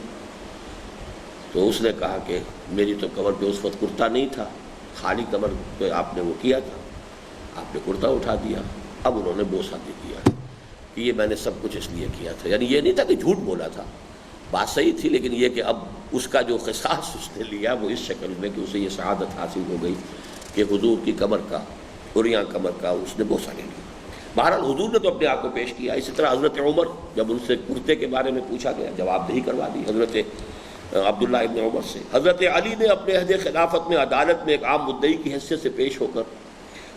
تو اس نے کہا کہ میری تو کمر پہ اس وقت کرتا نہیں تھا، خالی کمر پہ آپ نے وہ کیا تھا، آپ نے کرتا اٹھا دیا۔ اب انہوں نے بوسہ بھی کیا کہ یہ میں نے سب کچھ اس لیے کیا تھا، یعنی یہ نہیں تھا کہ جھوٹ بولا تھا، بات صحیح تھی، لیکن یہ کہ اب اس کا جو قصاص اس نے لیا وہ اس شکل میں کہ اسے یہ سعادت حاصل ہو گئی کہ حضور کی کمر کا، عریاں کمر کا اس نے بوسہ لے لیا۔ بہرحال حضور نے تو اپنے آپ کو پیش کیا۔ اسی طرح حضرت عمر جب ان سے کرتے کے بارے میں پوچھا گیا، جواب دہی کروا دی حضرت عبداللہ ابن عمر سے۔ حضرت علی نے اپنے عہد خلافت میں عدالت میں ایک عام مدعی کی حیثیت سے پیش ہو کر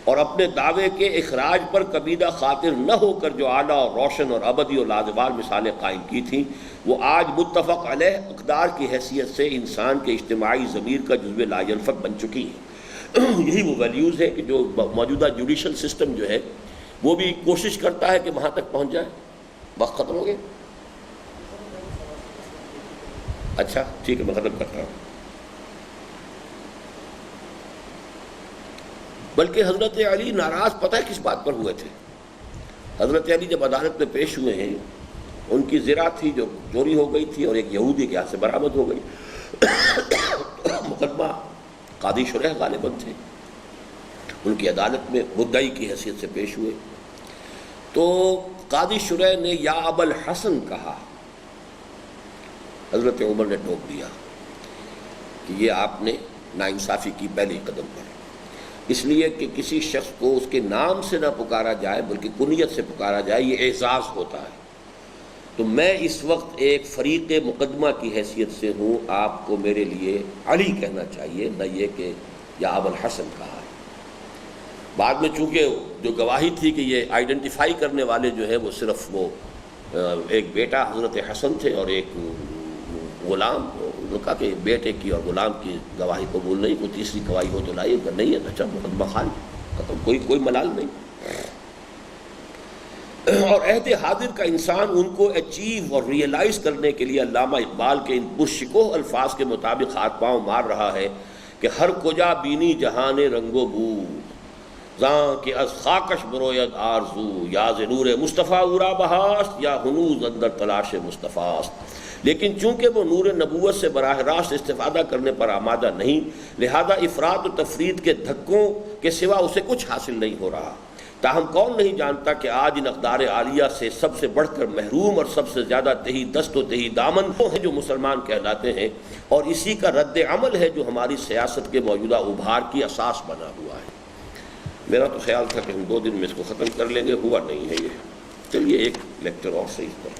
اور اپنے دعوے کے اخراج پر کبیدہ خاطر نہ ہو کر جو اعلیٰ اور روشن اور ابدی اور لازوال مثالیں قائم کی تھیں، وہ آج متفق علیہ اقدار کی حیثیت سے انسان کے اجتماعی ضمیر کا جزو لا ینفک بن چکی ہیں۔ یہی وہ ویلیوز ہے کہ جو موجودہ جوڈیشل سسٹم جو ہے وہ بھی کوشش کرتا ہے کہ وہاں تک پہنچ جائے۔ وقت ختم ہو گیا؟ اچھا ٹھیک ہے، میں ختم کرتا ہوں۔ بلکہ حضرت علی ناراض پتہ ہے کس بات پر ہوئے تھے؟ حضرت علی جب عدالت میں پیش ہوئے ہیں، ان کی زرہ تھی جو چوری ہو گئی تھی اور ایک یہودی کے ہاتھ سے برآمد ہو گئی۔ مقدمہ قاضی شریح غالباً تھے، ان کی عدالت میں مدعی کی حیثیت سے پیش ہوئے، تو قاضی شریح نے یا ابا الحسن کہا۔ حضرت عمر نے ٹوک دیا کہ یہ آپ نے ناانصافی کی پہلی قدم پر، اس لیے کہ کسی شخص کو اس کے نام سے نہ پکارا جائے بلکہ کنیت سے پکارا جائے، یہ اعزاز ہوتا ہے۔ تو میں اس وقت ایک فریق مقدمہ کی حیثیت سے ہوں، آپ کو میرے لیے علی کہنا چاہیے، نہ یہ کہ یا ابا الحسن کہا ہے۔ بعد میں چونکہ جو گواہی تھی کہ یہ آئیڈینٹیفائی کرنے والے جو ہے وہ صرف وہ ایک بیٹا حضرت حسن تھے اور ایک غلام، انہوں نے کہا کہ بیٹے کی اور غلام کی گواہی قبول نہیں، کوئی تیسری گواہی ہو تو لائیے، اگر نہیں ہے تو اچھا مقدمہ خالی ختم، کوئی ملال نہیں۔ اور عہد حاضر کا انسان ان کو اچیو اور ریئلائز کرنے کے لیے علامہ اقبال کے ان پرشکوہ الفاظ کے مطابق ہاتھ پاؤں مار رہا ہے کہ ہر کجا بینی جہان رنگ و بو، زاں کہ از خاکش بروید آرزو، یا ز نور مصطفیٰ اورا بہاشت، یا ہنوز اندر تلاش مصطفیٰست۔ لیکن چونکہ وہ نور نبوت سے براہ راست استفادہ کرنے پر آمادہ نہیں، لہذا افراط و تفرید کے دھکوں کے سوا اسے کچھ حاصل نہیں ہو رہا۔ تاہم کون نہیں جانتا کہ آج ان اقدار عالیہ سے سب سے بڑھ کر محروم اور سب سے زیادہ تہی دست و تہی دامن وہ ہیں جو مسلمان کہلاتے ہیں، اور اسی کا رد عمل ہے جو ہماری سیاست کے موجودہ ابھار کی اساس بنا ہوا ہے۔ میرا تو خیال تھا کہ ہم 2 دن میں اس کو ختم کر لیں گے، ہوا نہیں ہے یہ۔ چلیے ایک لیکچر اور صحیح پر